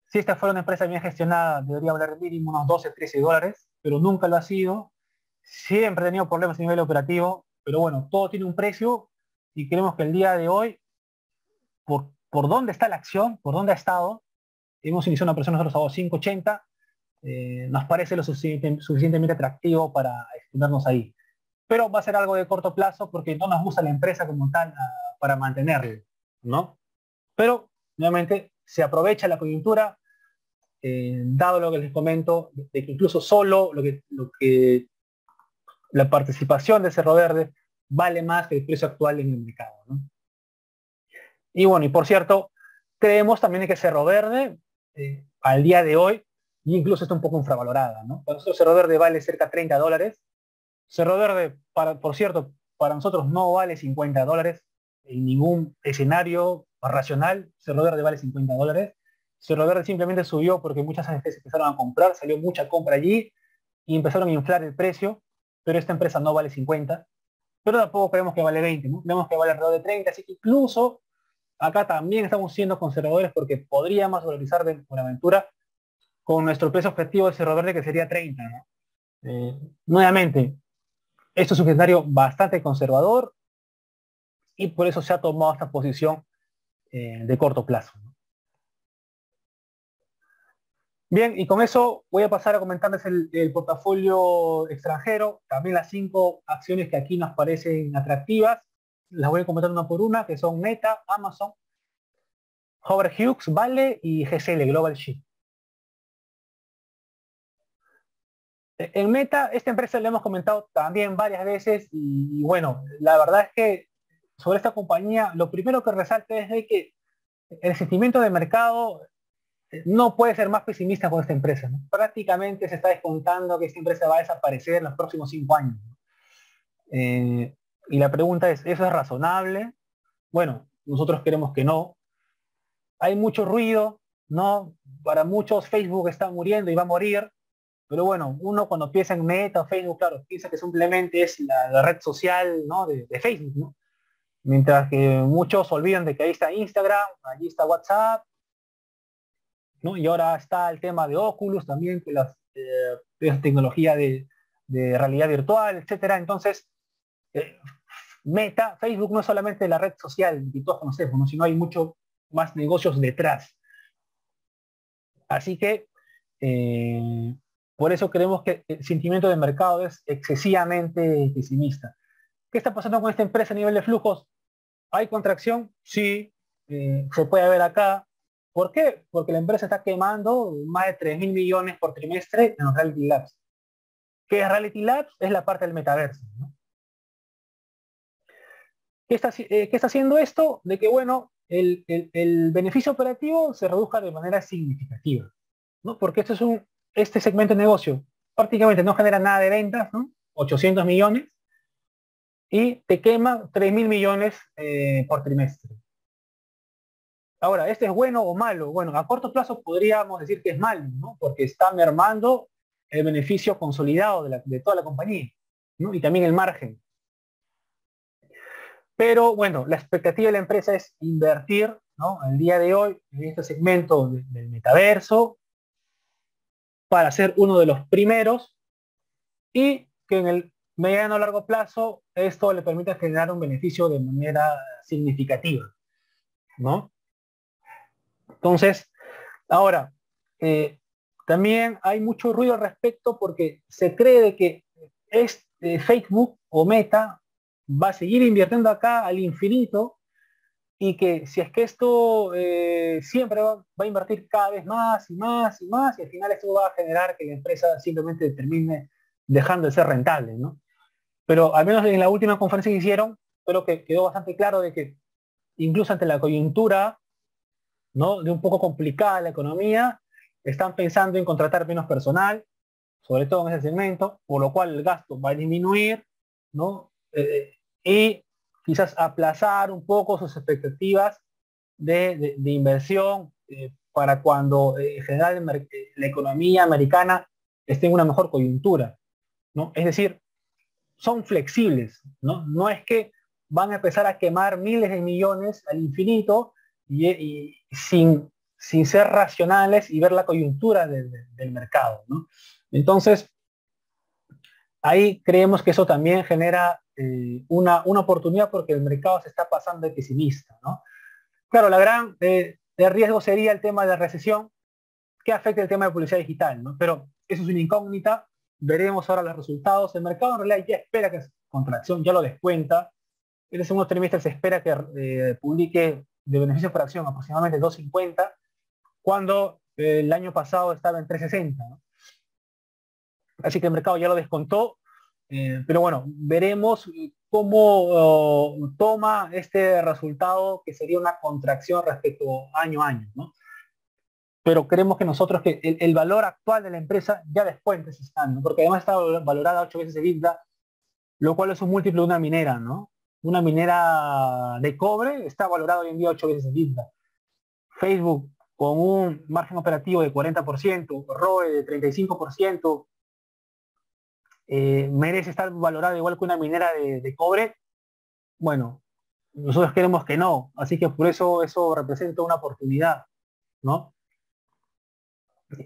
Si esta fuera una empresa bien gestionada, debería valer mínimo unos 12, 13 dólares, pero nunca lo ha sido. Siempre ha tenido problemas a nivel operativo, pero bueno, todo tiene un precio y creemos que el día de hoy, por dónde está la acción, por dónde ha estado, hemos iniciado una operación nosotros a 5.80, nos parece lo suficientemente atractivo para extendernos ahí. Pero va a ser algo de corto plazo porque no nos gusta la empresa como tal para mantenerlo, ¿no? Pero, nuevamente, se aprovecha la coyuntura, dado lo que les comento, de que incluso solo lo que la participación de Cerro Verde vale más que el precio actual en el mercado, ¿no? Y bueno, y por cierto, creemos también que Cerro Verde, al día de hoy, incluso está un poco infravalorada, ¿no? Para nosotros Cerro Verde vale cerca de 30 dólares. Cerro Verde, por cierto, para nosotros no vale 50 dólares. En ningún escenario racional, Cerro Verde vale 50 dólares. Cerro Verde simplemente subió porque muchas AFPs empezaron a comprar, salió mucha compra allí y empezaron a inflar el precio, pero esta empresa no vale 50, pero tampoco creemos que vale 20, ¿no? Creemos que vale alrededor de 30, así que incluso acá también estamos siendo conservadores porque podríamos valorizar de Buenaventura con nuestro precio objetivo de Cerro Verde, que sería 30, ¿no? Nuevamente, esto es un escenario bastante conservador y por eso se ha tomado esta posición de corto plazo, ¿no? Bien, y con eso voy a pasar a comentarles el portafolio extranjero, también las 5 acciones que aquí nos parecen atractivas. Las voy a comentar una por una, que son Meta, Amazon, Howard Hughes, Vale y GCL, Global Ship. En Meta, esta empresa la hemos comentado también varias veces y bueno, la verdad es que sobre esta compañía, lo primero que resalta es de que el sentimiento de mercado no puede ser más pesimista con esta empresa, ¿no? Prácticamente se está descontando que esta empresa va a desaparecer en los próximos 5 años, ¿no? Y la pregunta es, ¿eso es razonable? Bueno, nosotros queremos que no. Hay mucho ruido, ¿no? Para muchos Facebook está muriendo y va a morir, pero bueno, uno cuando piensa en Meta o Facebook, claro, piensa que simplemente es la red social, ¿no? de Facebook, ¿no? Mientras que muchos olvidan de que ahí está Instagram, allí está WhatsApp, ¿no? Y ahora está el tema de Oculus también, que es tecnología de realidad virtual, etcétera. Entonces, Meta, Facebook no es solamente la red social que todos conocemos, ¿no? Sino hay mucho más negocios detrás. Así que, por eso creemos que el sentimiento de mercado es excesivamente pesimista. ¿Qué está pasando con esta empresa a nivel de flujos? ¿Hay contracción? Sí, se puede ver acá. ¿Por qué? Porque la empresa está quemando más de 3.000 millones por trimestre en los Reality Labs. ¿Qué es Reality Labs? Es la parte del metaverso, ¿no? ¿Qué está haciendo esto? De que, bueno, el beneficio operativo se reduzca de manera significativa, ¿no? Porque este segmento de negocio prácticamente no genera nada de ventas, ¿no? 800 millones, y te quema 3.000 millones por trimestre. Ahora, ¿este es bueno o malo? Bueno, a corto plazo podríamos decir que es malo, ¿no? Porque está mermando el beneficio consolidado de toda la compañía, ¿no? Y también el margen. Pero bueno, la expectativa de la empresa es invertir, ¿no? El día de hoy en este segmento del metaverso para ser uno de los primeros y que en el mediano o largo plazo esto le permite generar un beneficio de manera significativa, ¿no? Entonces, ahora, también hay mucho ruido al respecto porque se cree de que Facebook o Meta va a seguir invirtiendo acá al infinito y que si es que esto siempre va a invertir cada vez más y más y más, y al final esto va a generar que la empresa simplemente termine dejando de ser rentable, ¿no? Pero al menos en la última conferencia que hicieron, creo que quedó bastante claro de que incluso ante la coyuntura, ¿no? De un poco complicada la economía, están pensando en contratar menos personal, sobre todo en ese segmento, por lo cual el gasto va a disminuir, ¿no? Y quizás aplazar un poco sus expectativas de inversión para cuando en general la economía americana esté en una mejor coyuntura. ¿no? Es decir, son flexibles, ¿no? No es que van a empezar a quemar miles de millones al infinito y sin ser racionales y ver la coyuntura del mercado, ¿no? Entonces, ahí creemos que eso también genera una oportunidad porque el mercado se está pasando de pesimista, ¿no? Claro, el riesgo sería el tema de la recesión que afecta el tema de publicidad digital, ¿no? Pero eso es una incógnita, veremos ahora los resultados. El mercado en realidad ya espera que es contracción, ya lo descuenta. En el segundo trimestre se espera que publique de beneficios por acción aproximadamente 2.50, cuando el año pasado estaba en 3.60, ¿no? Así que el mercado ya lo descontó, pero bueno, veremos cómo toma este resultado, que sería una contracción respecto año a año, ¿no? Pero creemos que nosotros que el valor actual de la empresa ya descuenta ese stand, ¿no? Porque además está valorada 8 veces EBITDA, lo cual es un múltiplo de una minera, ¿no? Una minera de cobre está valorada hoy en día 8 veces EBITDA. Facebook con un margen operativo de 40%, ROE de 35%, merece estar valorada igual que una minera de cobre. Bueno, nosotros queremos que no, así que por eso representa una oportunidad, ¿no?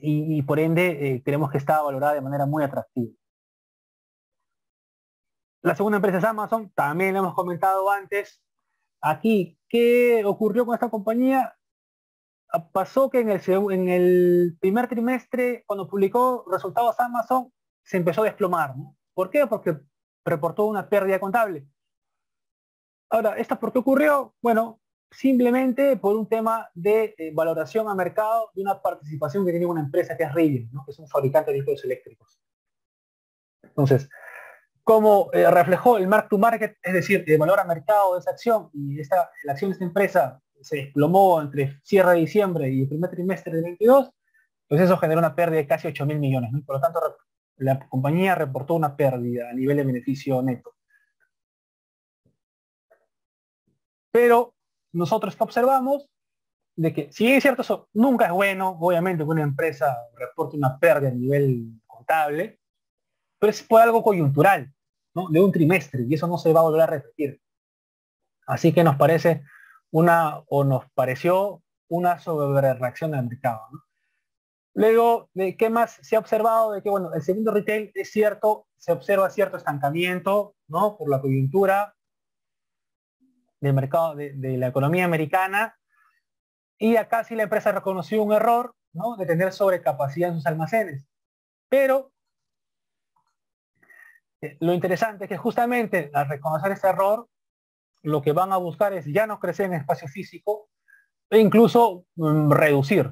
Y por ende creemos que está valorada de manera muy atractiva. La segunda empresa es Amazon, también lo hemos comentado antes. Aquí, ¿qué ocurrió con esta compañía? Pasó que en el primer trimestre, cuando publicó resultados Amazon, se empezó a desplomar, ¿no? ¿Por qué? Porque reportó una pérdida contable. Ahora, ¿esto por qué ocurrió? Bueno, simplemente por un tema de valoración a mercado de una participación que tiene una empresa que es Rivian, ¿no? Que es un fabricante de vehículos eléctricos. Entonces, como reflejó el mark to market, es decir, el valor a mercado de esa acción, y la acción de esta empresa se desplomó entre cierre de diciembre y el primer trimestre del 22, pues eso generó una pérdida de casi 8.000 millones, ¿no? Por lo tanto, la compañía reportó una pérdida a nivel de beneficio neto. Pero nosotros que observamos, de que si es cierto, eso nunca es bueno, obviamente, que una empresa reporte una pérdida a nivel contable, pero es por algo coyuntural, ¿no? De un trimestre, y eso no se va a volver a repetir. Así que nos pareció una sobrereacción del mercado, ¿no? Luego, ¿de qué más se ha observado? De que, bueno, el segundo retail es cierto, se observa cierto estancamiento, ¿no? Por la coyuntura del mercado de la economía americana. Y acá sí la empresa reconoció un error, ¿no? De tener sobrecapacidad en sus almacenes. Pero lo interesante es que justamente al reconocer este error, lo que van a buscar es ya no crecer en espacio físico e incluso reducir,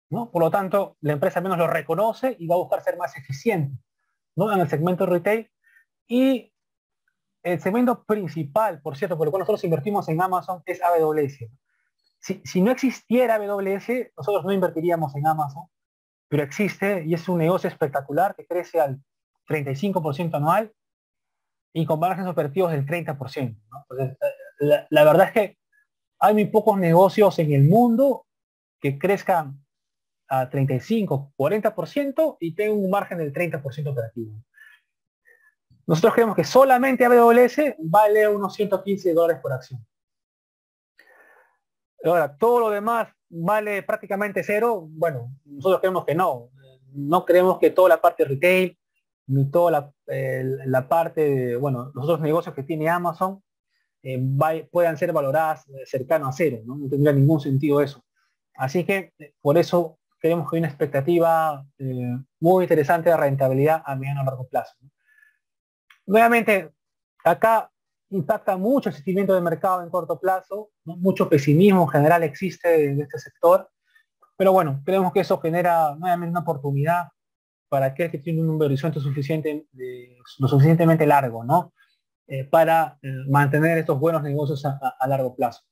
¿no? Por lo tanto, la empresa menos lo reconoce y va a buscar ser más eficiente, ¿no? En el segmento retail. Y el segmento principal, por cierto, por lo cual nosotros invertimos en Amazon, es AWS. Si no existiera AWS, nosotros no invertiríamos en Amazon, pero existe y es un negocio espectacular que crece al 35% anual y con márgenes operativos del 30%, ¿no? Entonces, la verdad es que hay muy pocos negocios en el mundo que crezcan a 35, 40% y tengan un margen del 30% operativo. Nosotros creemos que solamente AWS vale unos $115 por acción. Ahora, todo lo demás vale prácticamente cero. Bueno, nosotros creemos que no. No creemos que toda la parte retail, ni toda la parte de, bueno, los otros negocios que tiene Amazon puedan ser valoradas cercano a cero, ¿no? No tendría ningún sentido eso. Así que por eso creemos que hay una expectativa muy interesante de rentabilidad a mediano y largo plazo, ¿no? Nuevamente, acá impacta mucho el sentimiento de mercado en corto plazo, ¿no? Mucho pesimismo en general existe en este sector, pero bueno, creemos que eso genera nuevamente una oportunidad para aquel que tiene un horizonte lo suficientemente largo, ¿no? Para mantener estos buenos negocios a largo plazo.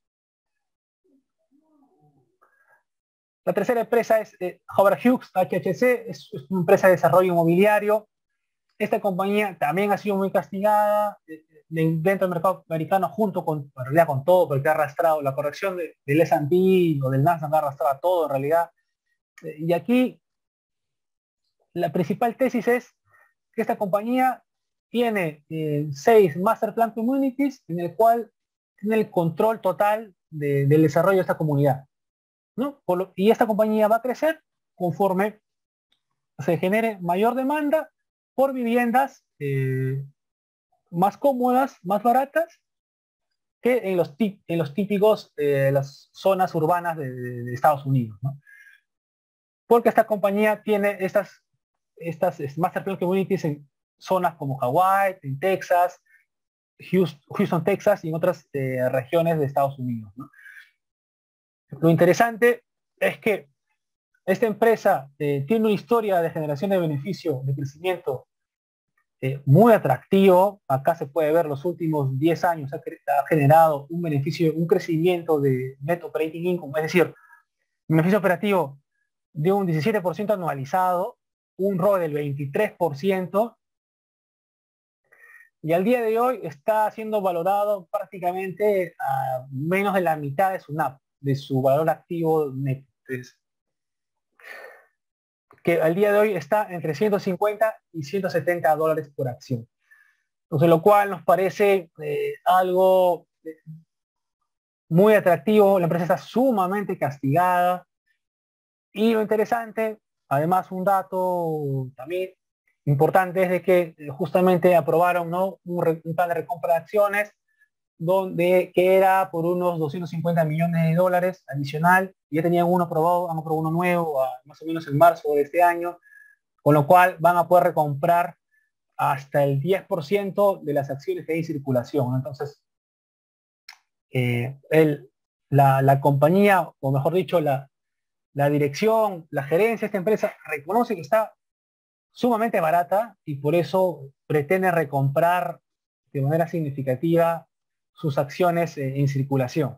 La tercera empresa es Howard Hughes, HHC, es una empresa de desarrollo inmobiliario. Esta compañía también ha sido muy castigada dentro del mercado americano junto con, en realidad con todo, porque ha arrastrado la corrección del S&P o del Nasdaq, ha arrastrado a todo en realidad. Y aquí la principal tesis es que esta compañía tiene 6 Master Plan Communities en el cual tiene el control total del desarrollo de esta comunidad, ¿no? Y esta compañía va a crecer conforme se genere mayor demanda por viviendas más cómodas, más baratas, que en los típicos, las zonas urbanas de Estados Unidos, ¿no? Porque esta compañía tiene estas Master Plan Communities en zonas como Hawái, en Texas, Houston, Texas y en otras regiones de Estados Unidos, ¿no? Lo interesante es que esta empresa tiene una historia de generación de beneficio, de crecimiento muy atractivo. Acá se puede ver los últimos 10 años ha generado un beneficio, un crecimiento de Net Operating Income, es decir, un beneficio operativo de un 17% anualizado, un ROE del 23%, y al día de hoy está siendo valorado prácticamente a menos de la mitad de su NAV, de su valor activo neto. Entonces, que al día de hoy está entre 150 y 170 dólares por acción. Entonces, lo cual nos parece algo muy atractivo. La empresa está sumamente castigada. Y lo interesante, además un dato también importante, es de que justamente aprobaron, ¿no?, un plan de recompra de acciones que era por unos 250 millones de dólares adicional. Ya tenían uno aprobado, han aprobado uno nuevo más o menos en marzo de este año, con lo cual van a poder recomprar hasta el 10% de las acciones que hay en circulación, ¿no? Entonces, la compañía, o mejor dicho, la dirección, la gerencia de esta empresa reconoce que está sumamente barata y por eso pretende recomprar de manera significativa sus acciones en circulación,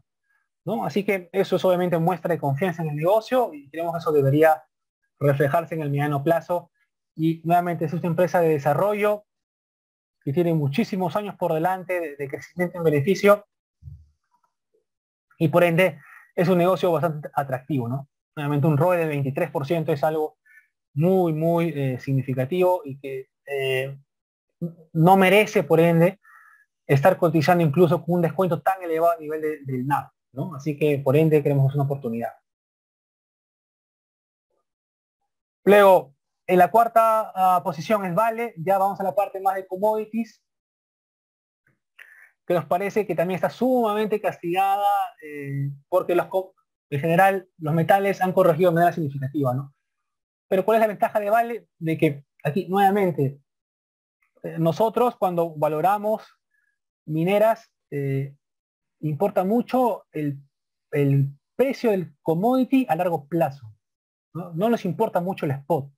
¿no? Así que eso es obviamente muestra de confianza en el negocio y creemos que eso debería reflejarse en el mediano plazo. Y nuevamente es una empresa de desarrollo que tiene muchísimos años por delante de crecimiento en beneficio y por ende es un negocio bastante atractivo, ¿no? Nuevamente un ROE de 23% es algo muy, muy significativo y que no merece, por ende, estar cotizando incluso con un descuento tan elevado a nivel del NAV, ¿no? Así que, por ende, creemos que es una oportunidad. Luego, en la cuarta posición es Vale. Ya vamos a la parte más de commodities, que nos parece que también está sumamente castigada porque en general los metales han corregido de manera significativa, ¿no? Pero ¿cuál es la ventaja de Vale? De que aquí, nuevamente, nosotros cuando valoramos mineras, importa mucho el precio del commodity a largo plazo, ¿no? No nos importa mucho el spot.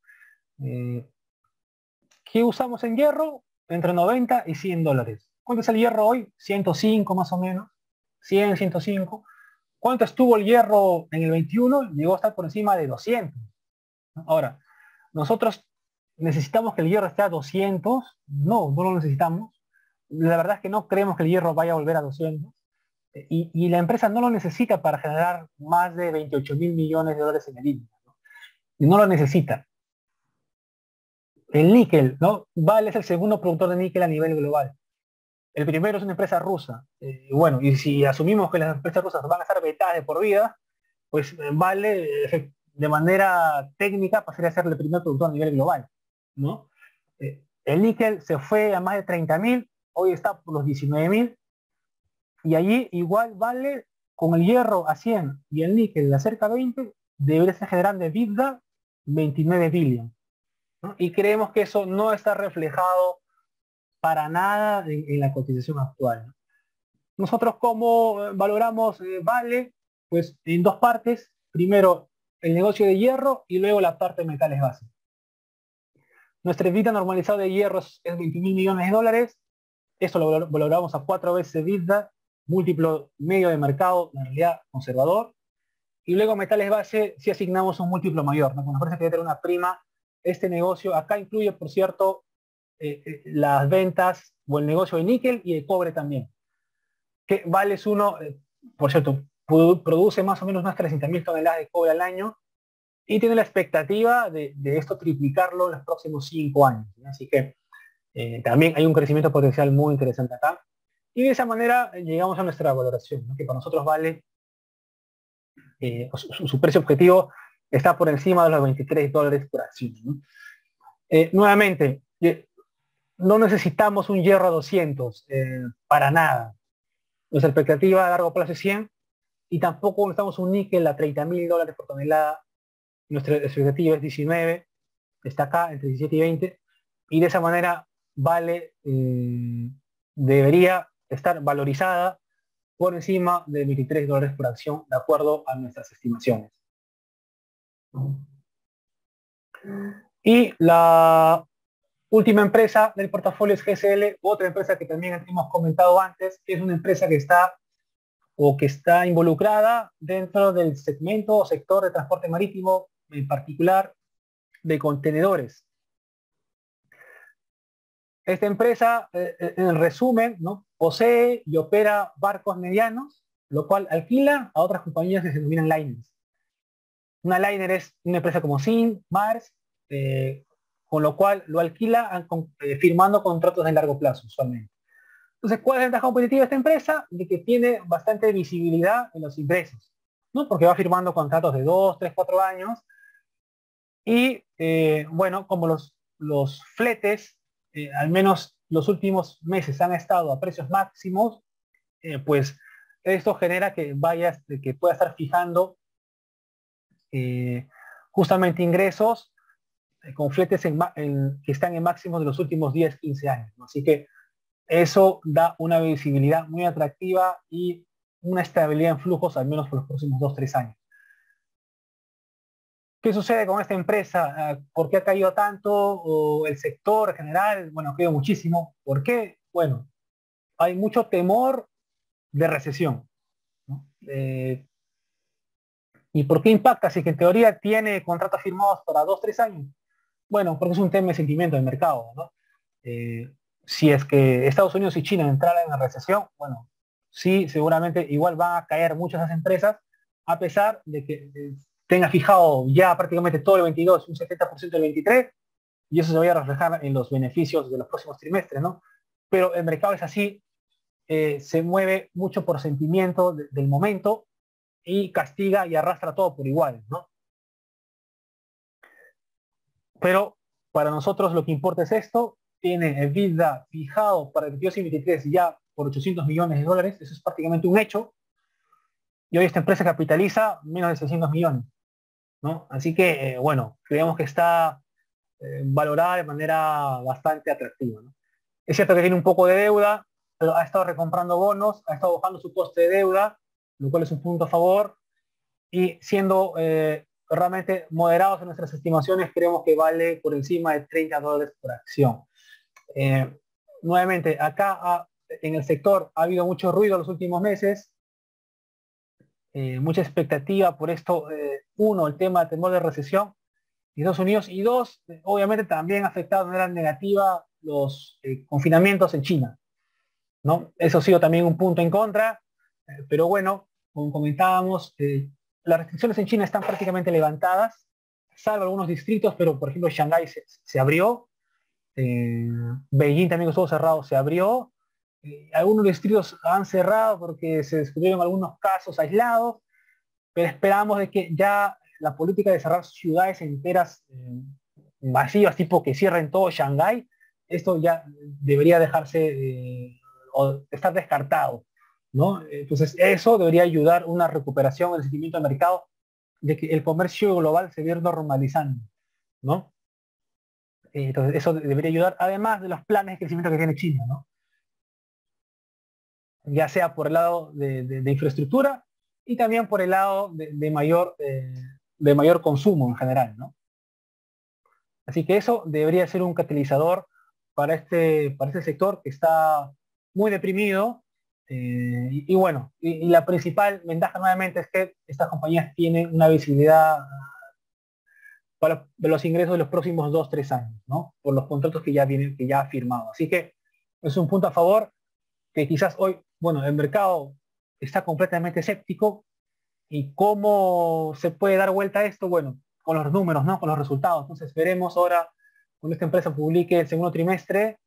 ¿Qué usamos en hierro? Entre 90 y 100 dólares. ¿Cuánto es el hierro hoy? 105 más o menos. 100, 105. ¿Cuánto estuvo el hierro en el 21? Llegó a estar por encima de 200. Ahora, nosotros necesitamos que el hierro esté a 200. No, no lo necesitamos. La verdad es que no creemos que el hierro vaya a volver a 200. Y la empresa no lo necesita para generar más de 28 mil millones de dólares en el EBITDA, ¿no? Y no lo necesita. El níquel, ¿no? Vale es el segundo productor de níquel a nivel global. El primero es una empresa rusa. Bueno, y si asumimos que las empresas rusas van a estar vetadas de por vida, pues Vale de manera técnica pasaría a ser el primer productor a nivel global, ¿no? El níquel se fue a más de 30.000, hoy está por los 19.000, y allí igual Vale con el hierro a 100 y el níquel a cerca de 20, debería estar generando EBITDA 29 billion, ¿no? Y creemos que eso no está reflejado para nada en la cotización actual, ¿no? Nosotros como valoramos Vale, pues en dos partes. Primero el negocio de hierro y luego la parte de metales base. Nuestra EBITDA normalizado de hierro es 20 mil millones de dólares. Esto lo valoramos a 4 veces EBITDA, múltiplo medio de mercado, en realidad conservador. Y luego metales base si asignamos un múltiplo mayor, ¿no? Nos parece que debe tener una prima este negocio. Acá incluye, por cierto, las ventas o el negocio de níquel y de cobre también. Que Vale es uno, por cierto, produce más o menos unas 300.000 toneladas de cobre al año y tiene la expectativa de esto triplicarlo en los próximos 5 años, ¿no? Así que También hay un crecimiento potencial muy interesante acá. Y de esa manera llegamos a nuestra valoración, ¿no? Que para nosotros vale, su precio objetivo está por encima de los $23 por acción, ¿no? Nuevamente, no necesitamos un hierro a 200, para nada. Nuestra expectativa a largo plazo es 100 y tampoco necesitamos un níquel a $30.000 por tonelada. Nuestra expectativa es 19, está acá entre 17 y 20 y de esa manera vale, debería estar valorizada por encima de $23 por acción de acuerdo a nuestras estimaciones. Y la última empresa del portafolio es GSL, otra empresa que también hemos comentado antes, que es una empresa que está involucrada dentro del segmento o sector de transporte marítimo, en particular de contenedores. Esta empresa, en resumen, ¿no?, posee y opera barcos medianos, lo cual alquila a otras compañías que se denominan liners. Una liner es una empresa como SIN, Mars, con lo cual lo alquila firmando contratos de largo plazo usualmente. Entonces, ¿cuál es la ventaja competitiva de esta empresa? De que tiene bastante visibilidad en los ingresos, ¿no? Porque va firmando contratos de 2, 3, 4 años. Y bueno, como los fletes, al menos los últimos meses han estado a precios máximos, pues esto genera que pueda estar fijando justamente ingresos con fletes que están en máximos de los últimos 10, 15 años, ¿no? Así que eso da una visibilidad muy atractiva y una estabilidad en flujos, al menos por los próximos 2, 3 años. ¿Qué sucede con esta empresa? ¿Por qué ha caído tanto? ¿O el sector en general? Bueno, ha caído muchísimo. ¿Por qué? Bueno, hay mucho temor de recesión, ¿no? ¿Y por qué impacta? Si que en teoría tiene contratos firmados para 2, 3 años. Bueno, porque es un tema de sentimiento del mercado, ¿no? Si es que Estados Unidos y China entraran en la recesión, bueno, sí, seguramente igual van a caer muchas de esas empresas, a pesar de que tenga fijado ya prácticamente todo el 22, un 70% del 23, y eso se vaya a reflejar en los beneficios de los próximos trimestres, ¿no? Pero el mercado es así, se mueve mucho por sentimiento del momento y castiga y arrastra todo por igual, ¿no? Pero para nosotros lo que importa es esto, tiene EBITDA fijado para el 22 y 23 ya por $800 millones, eso es prácticamente un hecho, y hoy esta empresa capitaliza menos de 600 millones, ¿no? Así que, bueno, creemos que está valorada de manera bastante atractiva, ¿no? Es cierto que tiene un poco de deuda, pero ha estado recomprando bonos, ha estado bajando su coste de deuda, lo cual es un punto a favor, y siendo realmente moderados en nuestras estimaciones, creemos que vale por encima de $30 por acción. Nuevamente, acá en el sector ha habido mucho ruido en los últimos meses, mucha expectativa por esto. Uno, el tema de temor de recesión en Estados Unidos, y dos, obviamente también ha afectado de manera negativa los confinamientos en China, ¿no? Eso ha sido también un punto en contra, pero bueno, como comentábamos, las restricciones en China están prácticamente levantadas, salvo algunos distritos, pero por ejemplo Shanghái se abrió, Beijing también estuvo cerrado, se abrió, algunos distritos han cerrado porque se descubrieron algunos casos aislados, pero esperamos de que ya la política de cerrar ciudades enteras masivas, tipo que cierren todo Shanghái, esto ya debería dejarse o estar descartado, ¿no? Entonces eso debería ayudar una recuperación del sentimiento de mercado de que el comercio global se viene normalizando, ¿no? Entonces eso debería ayudar, además de los planes de crecimiento que tiene China, ¿no? Ya sea por el lado de infraestructura y también por el lado de mayor consumo en general, ¿no? Así que eso debería ser un catalizador para este sector que está muy deprimido. Y bueno, y la principal ventaja nuevamente es que estas compañías tienen una visibilidad para los ingresos de los próximos 2, 3 años, ¿no? Por los contratos que ya ha firmado. Así que es un punto a favor que quizás hoy, bueno, el mercado está completamente escéptico. ¿Y cómo se puede dar vuelta a esto? Bueno, con los números, ¿no? Con los resultados. Entonces veremos ahora, cuando esta empresa publique el segundo trimestre,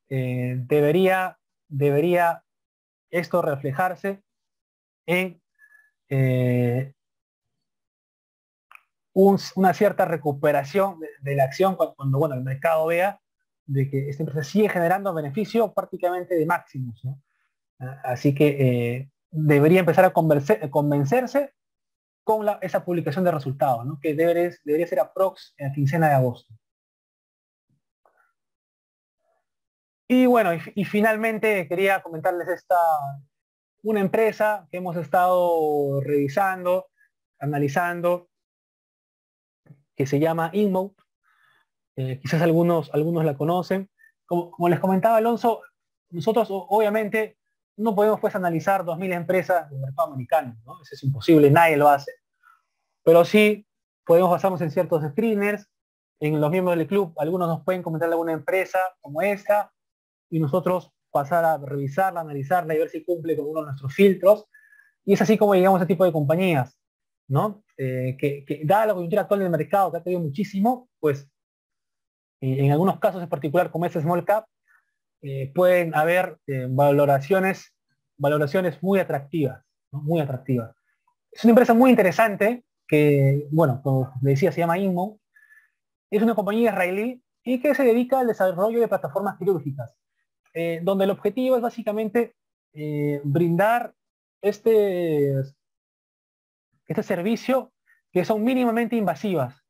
debería esto reflejarse en una cierta recuperación de la acción cuando, bueno, el mercado vea de que esta empresa sigue generando beneficio prácticamente de máximos, ¿no? Así que debería empezar a convencerse con esa publicación de resultados, ¿no? Que debería ser aprox en la quincena de agosto. Y bueno, y finalmente quería comentarles una empresa que hemos estado revisando, analizando, que se llama InMode. Quizás algunos la conocen. Como les comentaba Alonso, nosotros obviamente no podemos pues analizar 2.000 empresas del mercado americano, ¿no? Eso es imposible, nadie lo hace. Pero sí podemos basarnos en ciertos screeners, en los miembros del club, algunos nos pueden comentar alguna empresa como esta, y nosotros pasar a revisarla, analizarla y ver si cumple con uno de nuestros filtros. Y es así como llegamos a este tipo de compañías, ¿no? Que dada la coyuntura actual del mercado, que ha caído muchísimo, pues en algunos casos en particular, como este small cap, pueden haber valoraciones muy atractivas, ¿no? Muy atractivas. Es una empresa muy interesante que, bueno, como le decía, se llama InMode. Es una compañía israelí y que se dedica al desarrollo de plataformas quirúrgicas, donde el objetivo es básicamente brindar este servicio que son mínimamente invasivas,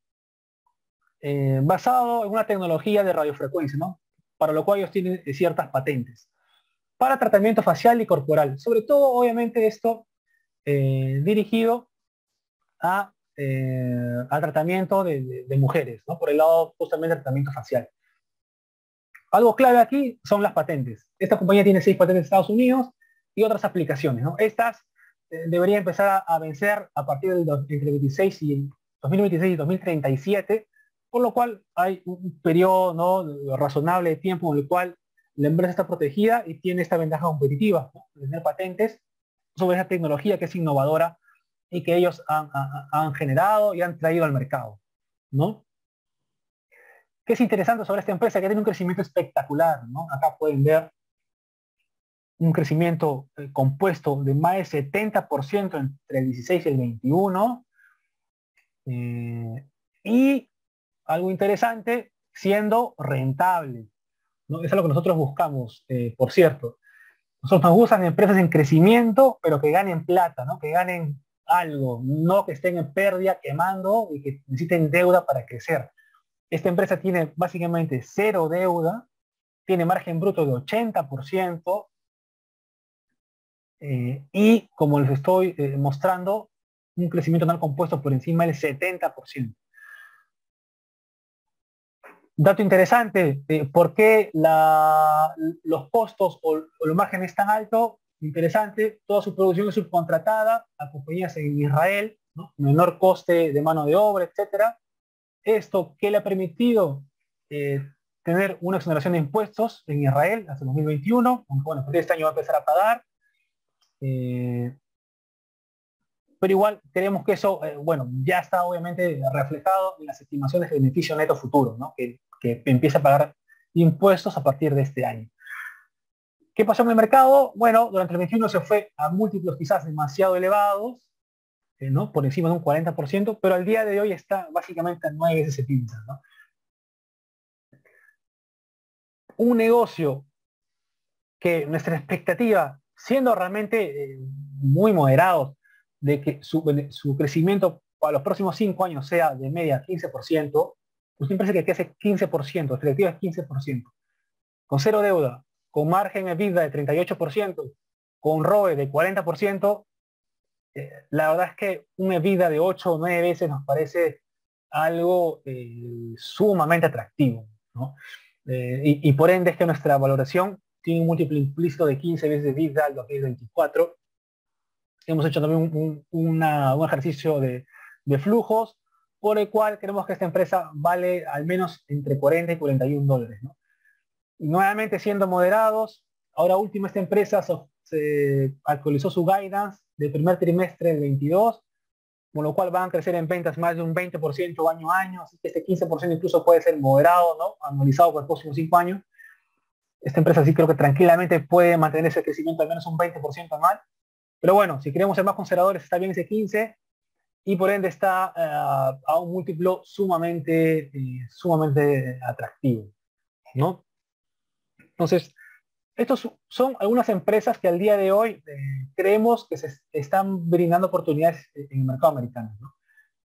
basado en una tecnología de radiofrecuencia, ¿no? Para lo cual ellos tienen ciertas patentes para tratamiento facial y corporal. Sobre todo, obviamente, esto dirigido a tratamiento de mujeres, ¿no? Por el lado justamente del tratamiento facial. Algo clave aquí son las patentes. Esta compañía tiene 6 patentes en Estados Unidos y otras aplicaciones, ¿no? Estas deberían empezar a vencer a partir del entre 26 y 2026 y 2037, por lo cual hay un periodo, ¿no?, razonable de tiempo en el cual la empresa está protegida y tiene esta ventaja competitiva, ¿no?, de tener patentes sobre esa tecnología que es innovadora y que ellos han generado y han traído al mercado, ¿no? ¿Qué es interesante sobre esta empresa? Que tiene un crecimiento espectacular, ¿no? Acá pueden ver un crecimiento compuesto de más de 70% entre el 16 y el 21. Y algo interesante, siendo rentable, ¿no? Es lo que nosotros buscamos, por cierto. Nosotros nos gustan empresas en crecimiento, pero que ganen plata, ¿no? Que ganen algo, no que estén en pérdida, quemando y que necesiten deuda para crecer. Esta empresa tiene básicamente cero deuda, tiene margen bruto de 80%, y como les estoy mostrando, un crecimiento anual compuesto por encima del 70%. Dato interesante, ¿por qué los costos o los márgenes tan altos? Interesante, toda su producción es subcontratada a compañías en Israel, ¿no? Menor coste de mano de obra, etcétera. Esto que le ha permitido tener una exoneración de impuestos en Israel hasta 2021, aunque bueno, por este año va a empezar a pagar. Pero igual creemos que eso, bueno, ya está obviamente reflejado en las estimaciones de beneficio neto futuro, ¿no? Que empieza a pagar impuestos a partir de este año. ¿Qué pasó en el mercado? Bueno, durante el 21 se fue a múltiplos quizás demasiado elevados, ¿no? Por encima de un 40%, pero al día de hoy está básicamente a 9 veces el pinza, ¿no? Un negocio que nuestra expectativa, siendo realmente muy moderados, de que su crecimiento para los próximos 5 años sea de media 15%, pues siempre se que crece 15%, la expectativa es 15%, con cero deuda, con margen EBITDA de 38%, con ROE de 40%, la verdad es que un EBITDA de 8 o 9 veces nos parece algo sumamente atractivo, ¿no? Y por ende es que nuestra valoración tiene un múltiplo implícito de 15 veces de EBITDA al 2024. Hemos hecho también un ejercicio de flujos, por el cual creemos que esta empresa vale al menos entre 40 y 41 dólares, ¿no? Y nuevamente siendo moderados, ahora último esta empresa se actualizó su guidance del primer trimestre del 22, con lo cual van a crecer en ventas más de un 20% año a año, así que este 15% incluso puede ser moderado, ¿no? Anualizado por los próximos 5 años. Esta empresa sí creo que tranquilamente puede mantener ese crecimiento al menos un 20% anual. Pero bueno, si queremos ser más conservadores, está bien ese 15 y por ende está a un múltiplo sumamente atractivo, ¿no? Entonces, estos son algunas empresas que al día de hoy creemos que se están brindando oportunidades en el mercado americano, ¿no?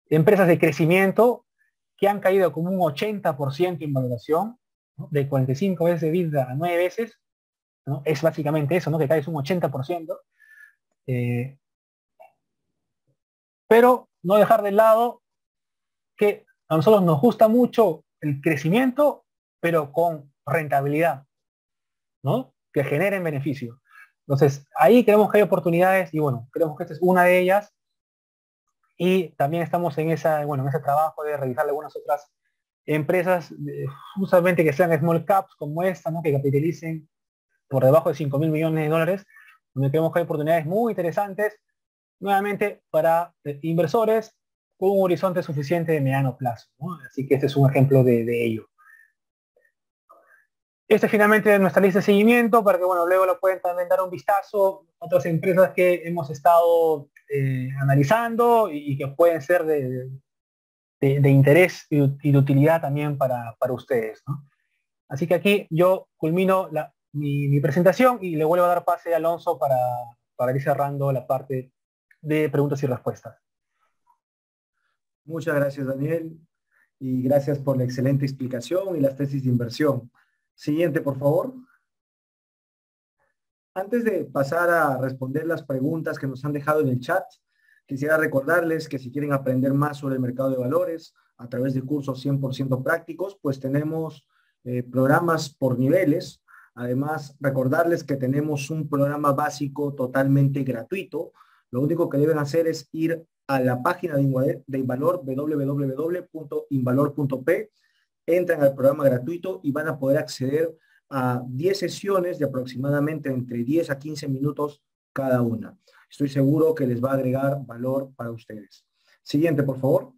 Empresas de crecimiento que han caído como un 80% en valoración, ¿no? De 45 veces de vida a 9 veces, ¿no? Es básicamente eso, ¿no? Que caes un 80%. Eh, pero no dejar de lado que a nosotros nos gusta mucho el crecimiento, pero con rentabilidad, ¿no? Que generen beneficio. Entonces, ahí creemos que hay oportunidades y bueno, creemos que esta es una de ellas y también estamos en en ese trabajo de revisar algunas otras empresas, justamente que sean small caps como esta, ¿no? Que capitalicen por debajo de 5.000 millones de dólares, donde creemos que hay oportunidades muy interesantes, nuevamente para inversores con un horizonte suficiente de mediano plazo, ¿no? Así que este es un ejemplo de ello. Este finalmente es nuestra lista de seguimiento para que, bueno, luego lo pueden también dar un vistazo a otras empresas que hemos estado analizando y que pueden ser de interés y de utilidad también para ustedes, ¿no? Así que aquí yo culmino mi presentación y le vuelvo a dar pase a Alonso para ir cerrando la parte de preguntas y respuestas. Muchas gracias, Daniel, y gracias por la excelente explicación y las tesis de inversión. Siguiente, por favor. Antes de pasar a responder las preguntas que nos han dejado en el chat, quisiera recordarles que si quieren aprender más sobre el mercado de valores a través de cursos 100% prácticos, pues tenemos programas por niveles. Además, recordarles que tenemos un programa básico totalmente gratuito. Lo único que deben hacer es ir a la página de Invalor, www.invalor.p, entran al programa gratuito y van a poder acceder a 10 sesiones de aproximadamente entre 10 a 15 minutos cada una. Estoy seguro que les va a agregar valor para ustedes. Siguiente, por favor.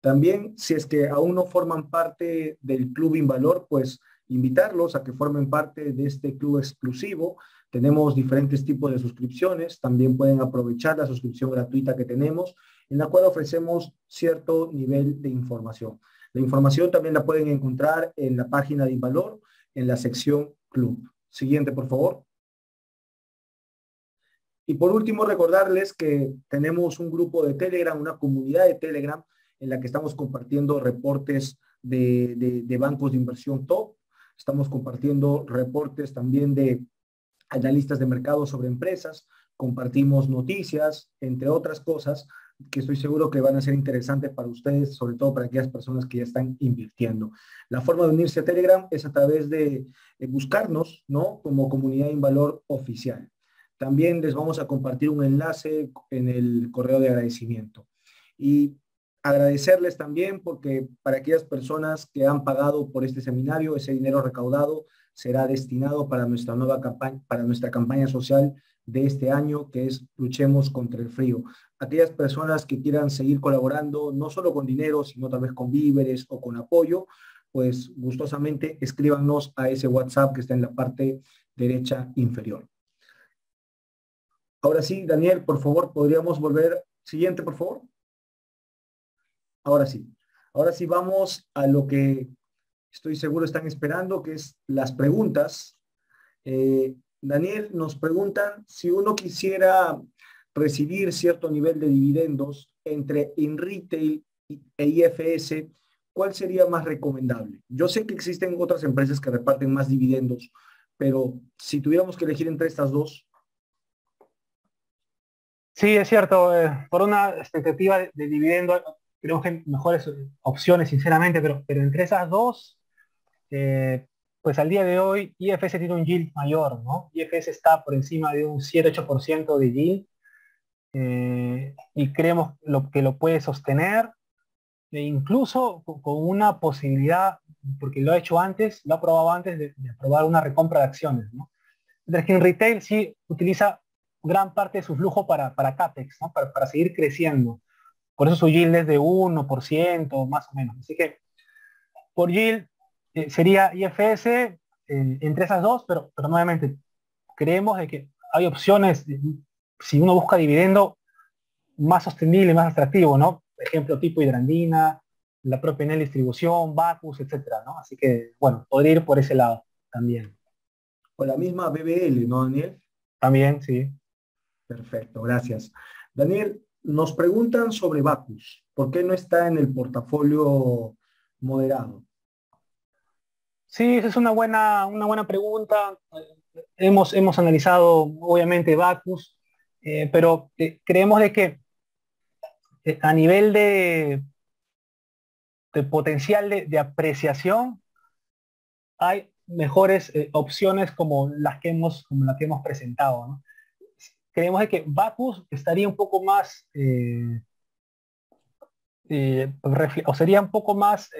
También, si es que aún no forman parte del Club Invalor, pues invitarlos a que formen parte de este club exclusivo. Tenemos diferentes tipos de suscripciones. También pueden aprovechar la suscripción gratuita que tenemos, en la cual ofrecemos cierto nivel de información. La información también la pueden encontrar en la página de Invalor, en la sección Club. Siguiente, por favor. Y por último, recordarles que tenemos un grupo de Telegram, una comunidad de Telegram, en la que estamos compartiendo reportes de bancos de inversión top. Estamos compartiendo reportes también de analistas de mercado sobre empresas. Compartimos noticias, entre otras cosas, que estoy seguro que van a ser interesantes para ustedes, sobre todo para aquellas personas que ya están invirtiendo. La forma de unirse a Telegram es a través de buscarnos, ¿no? Como comunidad Invalor oficial. También les vamos a compartir un enlace en el correo de agradecimiento. Y agradecerles también porque para aquellas personas que han pagado por este seminario, ese dinero recaudado será destinado para nuestra nueva campaña, para nuestra campaña social de este año, que es Luchemos contra el Frío. Aquellas personas que quieran seguir colaborando, no solo con dinero, sino tal vez con víveres o con apoyo, pues gustosamente escríbanos a ese WhatsApp que está en la parte derecha inferior. Ahora sí, Daniel, por favor, podríamos volver. Siguiente, por favor. Ahora sí. Ahora sí vamos a lo que estoy seguro están esperando, que es las preguntas. Daniel, nos preguntan si uno quisiera recibir cierto nivel de dividendos entre InRetail e IFS, ¿cuál sería más recomendable? Yo sé que existen otras empresas que reparten más dividendos, pero si tuviéramos que elegir entre estas dos. Sí, es cierto, por una expectativa de dividendo, creo que hay mejores opciones, sinceramente, pero entre esas dos, pues al día de hoy IFS tiene un yield mayor, ¿no? IFS está por encima de un 7-8% de yield y creemos que lo puede sostener, e incluso con una posibilidad, porque lo ha hecho antes, lo ha probado antes de aprobar una recompra de acciones, ¿no? Mientras que en retail sí utiliza gran parte de su flujo para CAPEX, ¿no? Para seguir creciendo. Por eso su yield es de 1%, más o menos. Así que por yield, sería IFS entre esas dos, pero nuevamente creemos de que hay opciones, si uno busca dividendo, más sostenible, más atractivo, ¿no? Por ejemplo, tipo Hidrandina, la propia Enel Distribución, Bacus, etcétera, ¿no? Así que, bueno, podría ir por ese lado también. O la misma BBL, ¿no, Daniel? También, sí. Perfecto, gracias. Daniel, nos preguntan sobre Bacus. ¿Por qué no está en el portafolio moderado? Sí, esa es una buena pregunta. Hemos analizado, obviamente, Bacus, pero creemos de que a nivel de potencial de apreciación, hay mejores opciones como las que hemos presentado, ¿no? Creemos de que Bacus estaría un poco más, o sería un poco más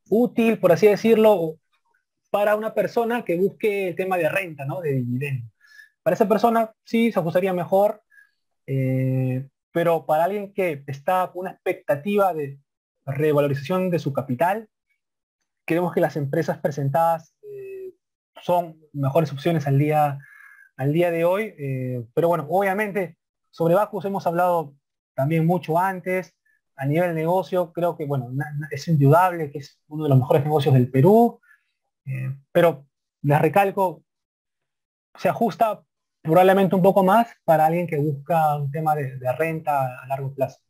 útil, por así decirlo, para una persona que busque el tema de renta, ¿no? De dividendo. Para esa persona sí se ajustaría mejor, pero para alguien que está con una expectativa de revalorización de su capital, creemos que las empresas presentadas son mejores opciones al día de hoy. Pero bueno, obviamente sobre Bacus hemos hablado también mucho antes. A nivel de negocio, creo que bueno, es indudable que es uno de los mejores negocios del Perú, pero les recalco, se ajusta probablemente un poco más para alguien que busca un tema de renta a largo plazo.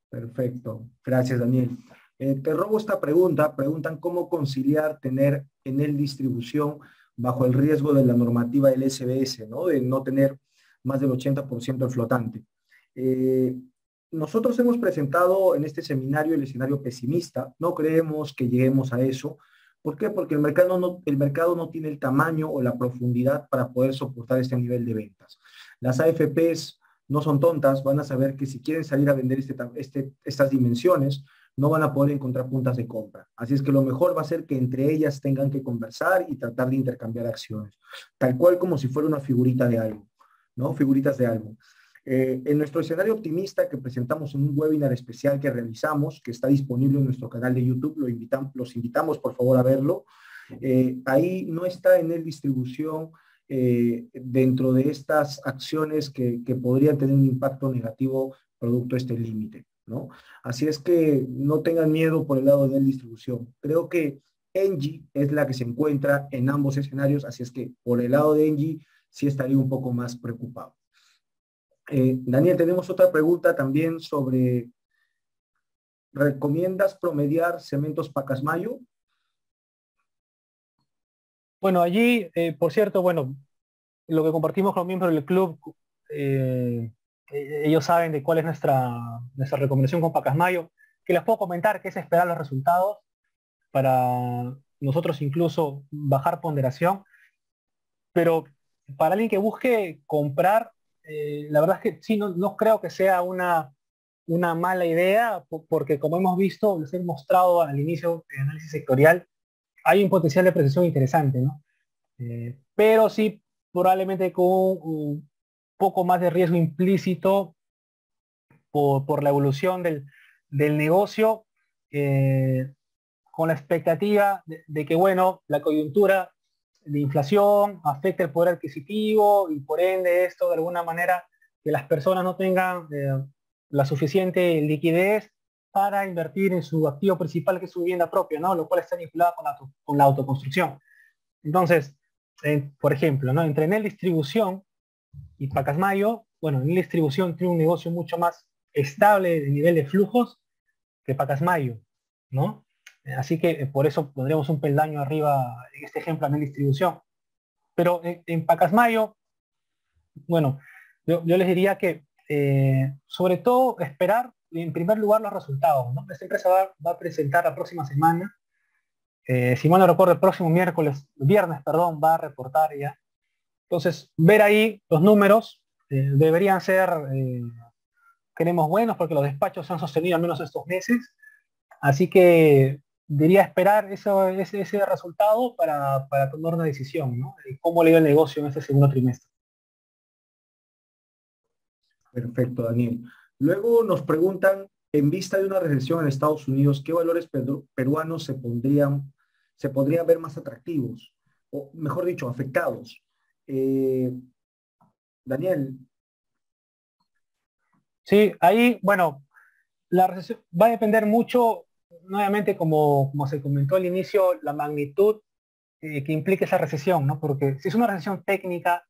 Perfecto, gracias, Daniel. Te robo esta pregunta. Preguntan cómo conciliar tener Enel distribución bajo el riesgo de la normativa del SBS, ¿no? De no tener más del 80% del flotante. Eh, Nosotros hemos presentado en este seminario el escenario pesimista. No creemos que lleguemos a eso. ¿Por qué? Porque el mercado no tiene el tamaño o la profundidad para poder soportar este nivel de ventas. Las AFPs no son tontas, van a saber que si quieren salir a vender estas dimensiones, no van a poder encontrar puntas de compra. Así es que lo mejor va a ser que entre ellas tengan que conversar y tratar de intercambiar acciones, tal cual como si fuera una figurita de algo, ¿no? Figuritas de algo. En nuestro escenario optimista que presentamos en un webinar especial que realizamos, que está disponible en nuestro canal de YouTube, los invitamos por favor a verlo. Ahí no está en el distribución dentro de estas acciones que podrían tener un impacto negativo producto de este límite, ¿no? Así es que no tengan miedo por el lado de la distribución. Creo que Engie es la que se encuentra en ambos escenarios, así es que por el lado de Engie sí estaría un poco más preocupado. Daniel, tenemos otra pregunta también sobre, ¿recomiendas promediar Cementos Pacasmayo? Bueno, allí, por cierto, bueno, lo que compartimos con los miembros del club, eh, ellos saben de cuál es nuestra recomendación con Pacasmayo, que les puedo comentar que es esperar los resultados para nosotros incluso bajar ponderación, pero para alguien que busque comprar, la verdad es que sí, no creo que sea una mala idea, porque como hemos visto, les he mostrado al inicio del análisis sectorial, hay un potencial de precisión interesante, ¿no? Pero sí, probablemente con un poco más de riesgo implícito por la evolución del negocio, eh, con la expectativa de que, bueno, la coyuntura de inflación afecta el poder adquisitivo y por ende esto de alguna manera que las personas no tengan la suficiente liquidez para invertir en su activo principal que es su vivienda propia, ¿no? Lo cual está vinculado con la autoconstrucción. Entonces, por ejemplo, ¿no? Entre Enel Distribución y Pacasmayo, bueno, Enel Distribución tiene un negocio mucho más estable de nivel de flujos que Pacasmayo, ¿no? Así que por eso pondremos un peldaño arriba en este ejemplo Enel Distribución. Pero en Pacasmayo, bueno, yo les diría que sobre todo esperar en primer lugar los resultados, ¿no? Esta empresa va a presentar la próxima semana. Si mal no recuerdo, el próximo viernes, perdón, va a reportar ya. Entonces, ver ahí los números deberían ser, creemos, buenos porque los despachos se han sostenido al menos estos meses. Así que diría esperar ese resultado para tomar una decisión, ¿no? Y cómo le va el negocio en este segundo trimestre. Perfecto, Daniel. Luego nos preguntan en vista de una recesión en Estados Unidos, ¿qué valores peruanos se podrían ver más atractivos? O mejor dicho, afectados. Eh, Daniel, Sí, ahí, bueno, la recesión va a depender mucho, nuevamente, como se comentó al inicio, la magnitud que implique esa recesión, ¿no? Porque si es una recesión técnica,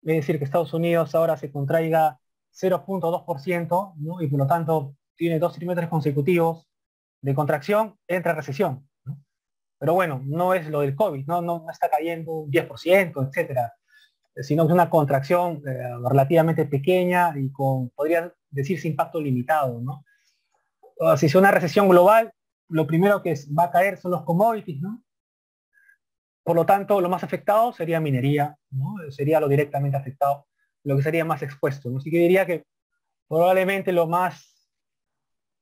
es decir, que Estados Unidos ahora se contraiga 0,2%, ¿no? Y por lo tanto tiene 2 trimestres consecutivos de contracción, entra en recesión, ¿no? Pero bueno, no es lo del COVID, no está cayendo un 10%, etcétera, sino que es una contracción relativamente pequeña y con, podría decirse, impacto limitado, ¿no? O si es una recesión global, lo primero que va a caer son los commodities, ¿no? Por lo tanto, lo más afectado sería minería, ¿no? Sería lo directamente afectado, lo que sería más expuesto, ¿no? Así que diría que probablemente lo más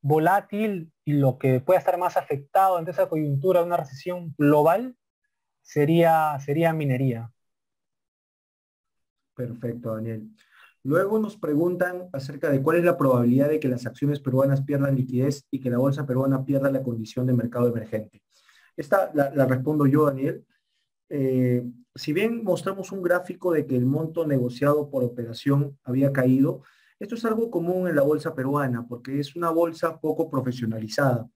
volátil y lo que pueda estar más afectado ante esa coyuntura de una recesión global sería minería. perfecto, Daniel. Luego nos preguntan acerca de cuál es la probabilidad de que las acciones peruanas pierdan liquidez y que la bolsa peruana pierda la condición de mercado emergente. Esta la respondo yo, Daniel. Si bien mostramos un gráfico de que el monto negociado por operación había caído, esto es algo común en la bolsa peruana porque es una bolsa poco profesionalizada.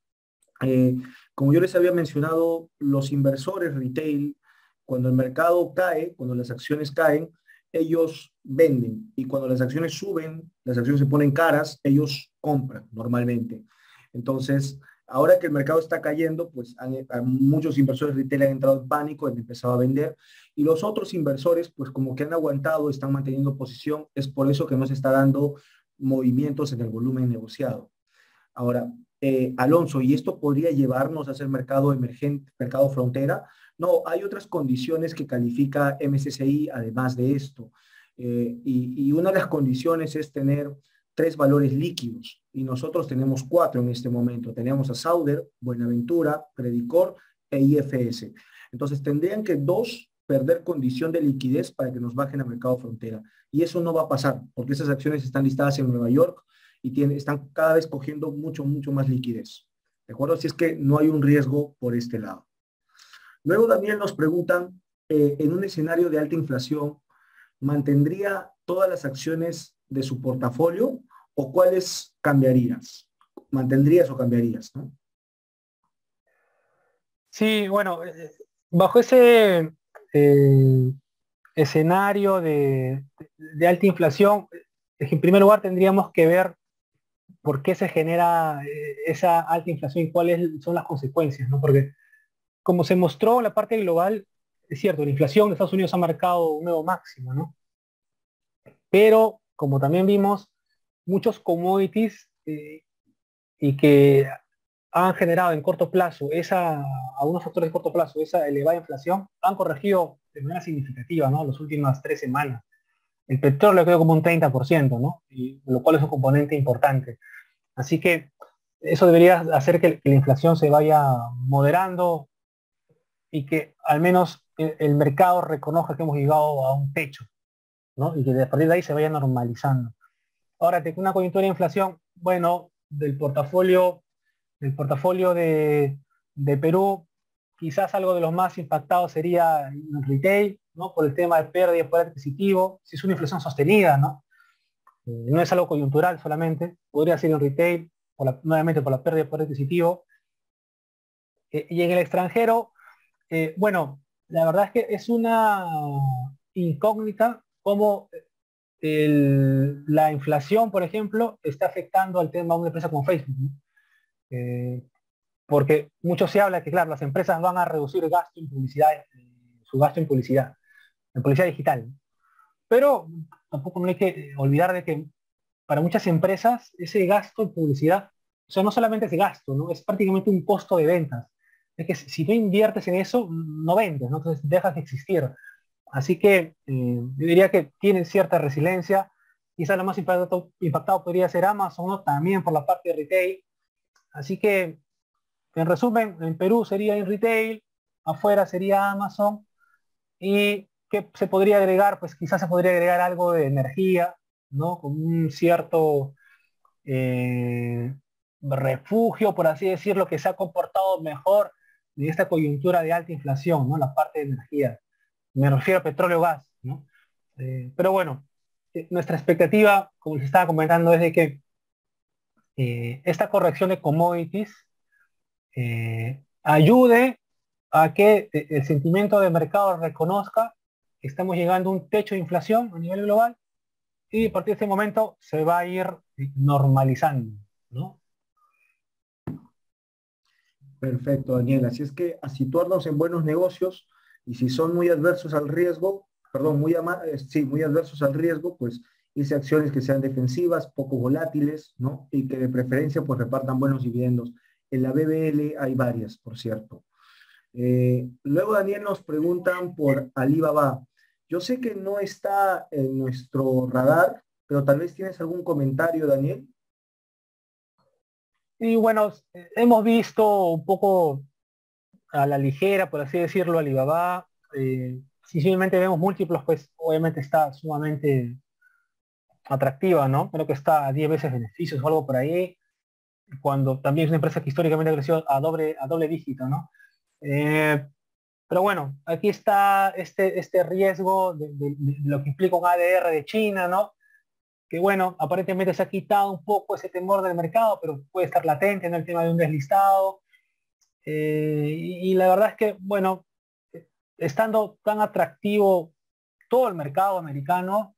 Eh, Como yo les había mencionado, los inversores retail, cuando el mercado cae, cuando las acciones caen, ellos venden y cuando las acciones suben, las acciones se ponen caras, ellos compran normalmente. Entonces, ahora que el mercado está cayendo, pues muchos inversores retail han entrado en pánico, han empezado a vender y los otros inversores, pues como que han aguantado, están manteniendo posición, es por eso que no se está dando movimientos en el volumen negociado. Ahora, Alonso, ¿y esto podría llevarnos a hacer mercado emergente, mercado frontera? No, hay otras condiciones que califica MSCI además de esto. Y una de las condiciones es tener tres valores líquidos y nosotros tenemos cuatro en este momento. Tenemos a Sauder, Buenaventura, Credicor e IFS. Entonces tendrían que dos perder condición de liquidez para que nos bajen a mercado frontera. Y eso no va a pasar porque esas acciones están listadas en Nueva York y están cada vez cogiendo mucho más liquidez. ¿De acuerdo? Así es que no hay un riesgo por este lado. Luego también nos preguntan, en un escenario de alta inflación, ¿mantendría todas las acciones de su portafolio o cuáles cambiarías? ¿Mantendrías o cambiarías, no? Sí, bueno, bajo ese escenario de alta inflación, en primer lugar tendríamos que ver por qué se genera esa alta inflación y cuáles son las consecuencias, ¿no? Porque como se mostró en la parte global, es cierto, la inflación de Estados Unidos ha marcado un nuevo máximo, ¿no? Pero como también vimos, muchos commodities y que han generado en corto plazo algunos factores de corto plazo, esa elevada inflación, han corregido de manera significativa, ¿no? Las últimas 3 semanas. El petróleo quedó como un 30%, ¿no? Y lo cual es un componente importante. Así que eso debería hacer que la inflación se vaya moderando y que al menos el mercado reconozca que hemos llegado a un techo, ¿no? Y que a partir de ahí se vaya normalizando. Ahora, de una coyuntura de inflación, bueno, del portafolio de Perú, quizás algo de los más impactados sería el retail, ¿no? Por el tema de pérdida de poder adquisitivo, si es una inflación sostenida, ¿no? No es algo coyuntural solamente, podría ser en retail, nuevamente por la pérdida de poder adquisitivo. Y en el extranjero, bueno, la verdad es que es una incógnita cómo la inflación, por ejemplo, está afectando al tema de una empresa como Facebook, ¿no? Eh, Porque mucho se habla que, claro, las empresas van a reducir gasto en publicidad, su gasto en publicidad digital. Pero tampoco no hay que olvidar de que para muchas empresas ese gasto en publicidad, o sea, no solamente es gasto, ¿no? Es prácticamente un costo de ventas. Es que si no inviertes en eso, no vendes, ¿no? Entonces dejas de existir. Así que yo diría que tienen cierta resiliencia. Quizás lo más impactado podría ser Amazon, ¿no? También por la parte de retail. Así que, en resumen, en Perú sería en retail, afuera sería Amazon. ¿Y qué se podría agregar? Pues quizás se podría agregar algo de energía, ¿no? Con un cierto, eh, refugio, por así decirlo, que se ha comportado mejor en esta coyuntura de alta inflación, ¿no? La parte de energía. Me refiero a petróleo gas, ¿no? Pero bueno, nuestra expectativa, como les estaba comentando, es de que esta corrección de commodities ayude a que el sentimiento de mercado reconozca que estamos llegando a un techo de inflación a nivel global y a partir de este momento se va a ir normalizando, ¿no? Perfecto, Daniel. Así es que a situarnos en buenos negocios y si son muy adversos al riesgo, perdón, sí, muy adversos al riesgo, pues irse a acciones que sean defensivas, poco volátiles, ¿no? Y que de preferencia pues repartan buenos dividendos. En la BBL hay varias, por cierto. Luego, Daniel, nos preguntan por Alibaba. Yo sé que no está en nuestro radar, pero tal vez tienes algún comentario, Daniel. Y bueno, hemos visto un poco a la ligera, por así decirlo, Alibaba. Si simplemente vemos múltiplos, pues obviamente está sumamente atractiva, ¿no? Creo que está a 10 veces beneficios o algo por ahí, cuando también es una empresa que históricamente ha crecido a doble dígito, ¿no? Eh, pero bueno, aquí está este riesgo de lo que implica un ADR de China, ¿no? Que bueno, aparentemente se ha quitado un poco ese temor del mercado, pero puede estar latente en el tema de un deslistado. Y la verdad es que, bueno, estando tan atractivo todo el mercado americano,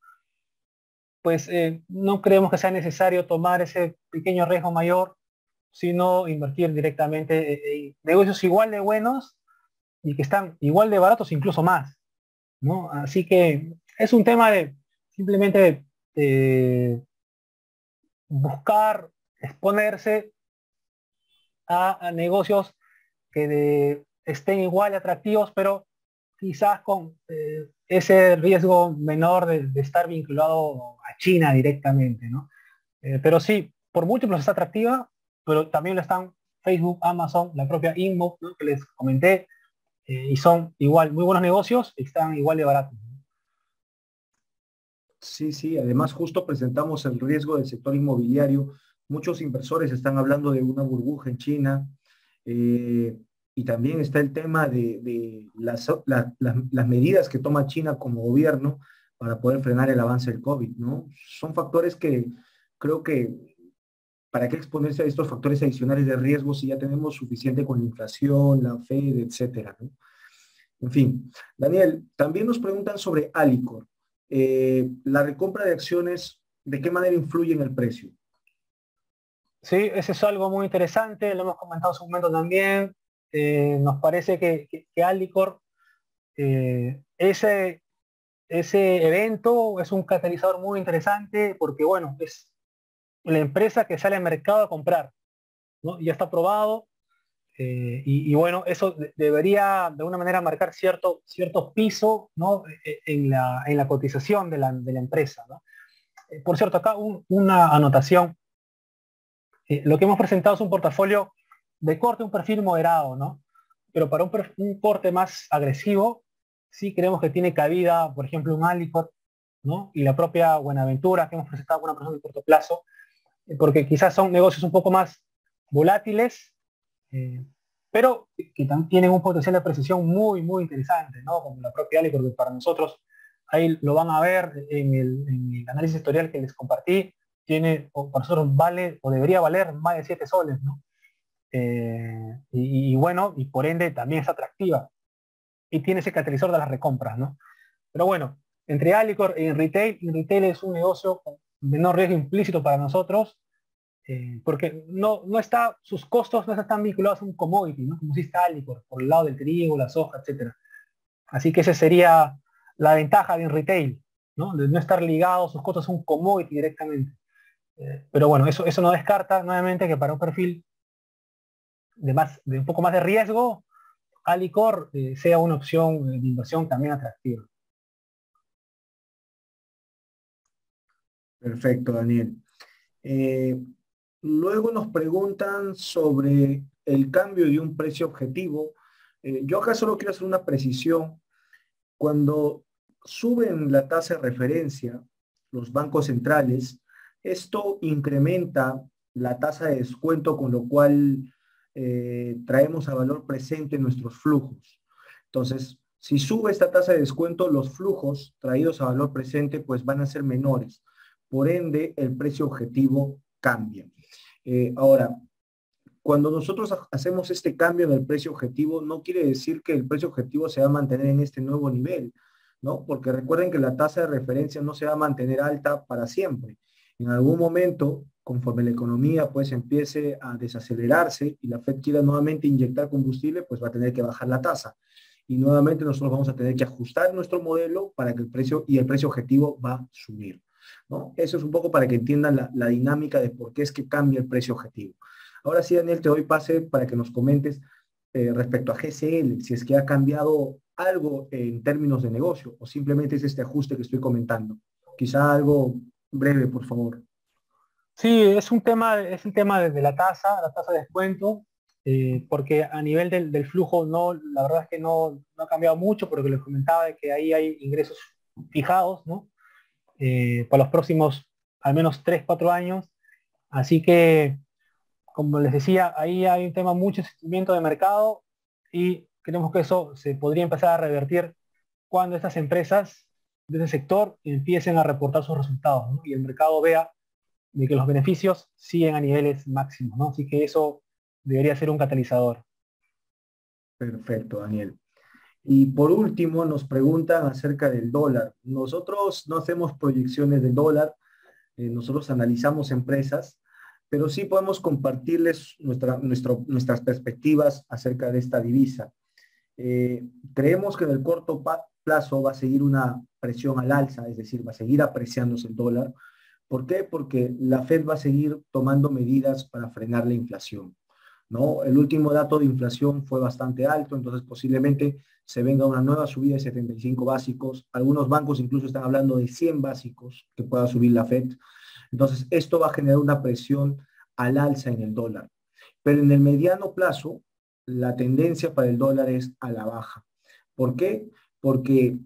pues no creemos que sea necesario tomar ese pequeño riesgo mayor, sino invertir directamente en negocios igual de buenos y que están igual de baratos, incluso más, ¿no? Así que es un tema de simplemente buscar exponerse a negocios que estén igual de atractivos, pero quizás con ese riesgo menor de estar vinculado a China directamente, ¿no? Pero sí, por múltiplos está atractiva, pero también lo están Facebook, Amazon, la propia Inmo, ¿no? Que les comenté, y son igual muy buenos negocios y están igual de baratos. Sí, sí, además justo presentamos el riesgo del sector inmobiliario. Muchos inversores están hablando de una burbuja en China, eh, y también está el tema de las medidas que toma China como gobierno para poder frenar el avance del COVID, ¿no? Son factores que creo que para qué exponerse a estos factores adicionales de riesgo si ya tenemos suficiente con la inflación, la Fed, etcétera, ¿no? En fin, Daniel, también nos preguntan sobre Alicor. La recompra de acciones, ¿de qué manera influye en el precio? Sí, ese es algo muy interesante, lo hemos comentado en su momento también. Nos parece que Alicor, ese evento es un catalizador muy interesante porque, bueno, es la empresa que sale al mercado a comprar, ¿no? Ya está aprobado, y bueno, eso debería de alguna manera marcar cierto piso, ¿no? En la cotización de la empresa, ¿no? Por cierto, acá una anotación. Lo que hemos presentado es un portafolio de corte, un perfil moderado, ¿no? Pero para un corte más agresivo, sí creemos que tiene cabida, por ejemplo, un Alicor, ¿no? Y la propia Buenaventura que hemos presentado con una persona de corto plazo, porque quizás son negocios un poco más volátiles, eh, pero que también tienen un potencial de apreciación muy, muy interesante, ¿no? Como la propia Alicor, que para nosotros, ahí lo van a ver en el análisis historial que les compartí, tiene, o para nosotros vale, o debería valer más de 7 soles, ¿no? Y bueno, y por ende también es atractiva, y tiene ese catalizador de las recompras, ¿no? Pero bueno, entre Alicor y en retail es un negocio con menor riesgo implícito para nosotros, porque no está, sus costos no están vinculados a un commodity, ¿no? Como si está Alicor, por el lado del trigo, la soja, etcétera. Así que esa sería la ventaja de un retail, ¿no? De no estar ligado sus costos a un commodity directamente. Pero bueno, eso no descarta nuevamente que para un perfil de un poco más de riesgo, Alicor sea una opción de inversión también atractiva. Perfecto, Daniel. Eh, Luego nos preguntan sobre el cambio de un precio objetivo. Yo acá solo quiero hacer una precisión. Cuando suben la tasa de referencia, los bancos centrales, esto incrementa la tasa de descuento con lo cual traemos a valor presente nuestros flujos. Entonces, si sube esta tasa de descuento, los flujos traídos a valor presente pues van a ser menores. Por ende, el precio objetivo cambia. Ahora, cuando nosotros hacemos este cambio en el precio objetivo, no quiere decir que el precio objetivo se va a mantener en este nuevo nivel, ¿no? Porque recuerden que la tasa de referencia no se va a mantener alta para siempre. En algún momento, conforme la economía pues empiece a desacelerarse y la Fed quiera nuevamente inyectar combustible, pues va a tener que bajar la tasa. Y nuevamente nosotros vamos a tener que ajustar nuestro modelo para que el precio objetivo va a subir, ¿no? Eso es un poco para que entiendan la dinámica de por qué es que cambia el precio objetivo. Ahora sí, Daniel, te doy pase para que nos comentes respecto a GCL, si es que ha cambiado algo en términos de negocio o simplemente es este ajuste que estoy comentando. Quizá algo breve, por favor. Sí, es un tema de la tasa de descuento, porque a nivel del flujo no, la verdad es que no ha cambiado mucho, porque les comentaba de que ahí hay ingresos fijados, ¿no? Para los próximos al menos 3 4 años. Así que, como les decía, ahí hay un tema mucho sentimiento de mercado y creemos que eso se podría empezar a revertir cuando estas empresas de ese sector empiecen a reportar sus resultados, ¿no? Y el mercado vea de que los beneficios siguen a niveles máximos, ¿no? Así que eso debería ser un catalizador. Perfecto, Daniel. Y por último, nos preguntan acerca del dólar. Nosotros no hacemos proyecciones del dólar, nosotros analizamos empresas, pero sí podemos compartirles nuestras perspectivas acerca de esta divisa. Creemos que en el corto plazo va a seguir una presión al alza, es decir, va a seguir apreciándose el dólar. ¿Por qué? Porque la Fed va a seguir tomando medidas para frenar la inflación, ¿no? El último dato de inflación fue bastante alto, entonces posiblemente se venga una nueva subida de 75 básicos. Algunos bancos incluso están hablando de 100 básicos que pueda subir la Fed. Entonces, esto va a generar una presión al alza en el dólar. Pero en el mediano plazo, la tendencia para el dólar es a la baja. ¿Por qué? Porque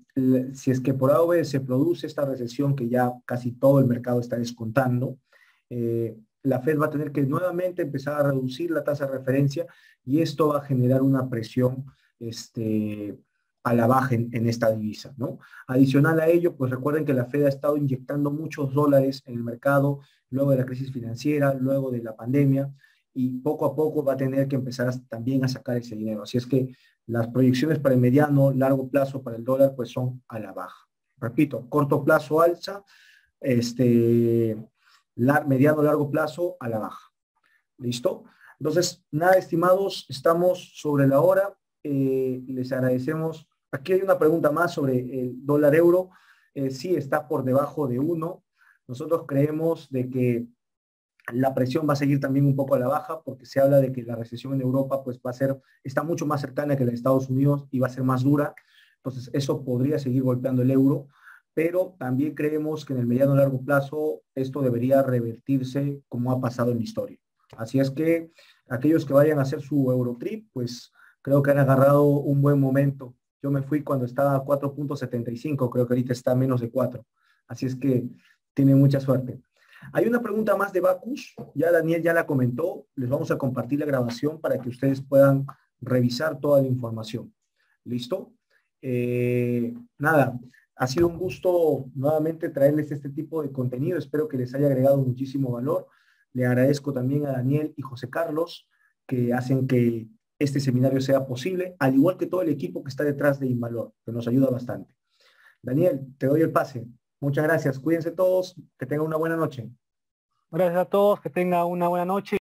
si es que por A o B se produce esta recesión que ya casi todo el mercado está descontando, la Fed va a tener que nuevamente empezar a reducir la tasa de referencia y esto va a generar una presión a la baja en esta divisa, ¿no? Adicional a ello, pues recuerden que la Fed ha estado inyectando muchos dólares en el mercado luego de la crisis financiera, luego de la pandemia, y poco a poco va a tener que empezar también a sacar ese dinero. Así es que las proyecciones para el mediano, largo plazo para el dólar, pues son a la baja. Repito, corto plazo alza, mediano, largo plazo a la baja. ¿Listo? Entonces, nada, estimados, estamos sobre la hora. Les agradecemos. Aquí hay una pregunta más sobre el dólar euro. Sí, está por debajo de 1. Nosotros creemos de que la presión va a seguir también un poco a la baja porque se habla de que la recesión en Europa pues está mucho más cercana que la de Estados Unidos y va a ser más dura. Entonces, eso podría seguir golpeando el euro, pero también creemos que en el mediano y largo plazo esto debería revertirse como ha pasado en la historia. Así es que aquellos que vayan a hacer su Eurotrip, pues creo que han agarrado un buen momento. Yo me fui cuando estaba a 4.75, creo que ahorita está a menos de 4. Así es que tienen mucha suerte. Hay una pregunta más de Bacus, ya Daniel ya la comentó, les vamos a compartir la grabación para que ustedes puedan revisar toda la información. ¿Listo? Nada, ha sido un gusto nuevamente traerles este tipo de contenido, espero que les haya agregado muchísimo valor. Le agradezco también a Daniel y José Carlos que hacen que este seminario sea posible, al igual que todo el equipo que está detrás de Invalor, que nos ayuda bastante. Daniel, te doy el pase. Muchas gracias. Cuídense todos. Que tengan una buena noche. Gracias a todos, que tengan una buena noche.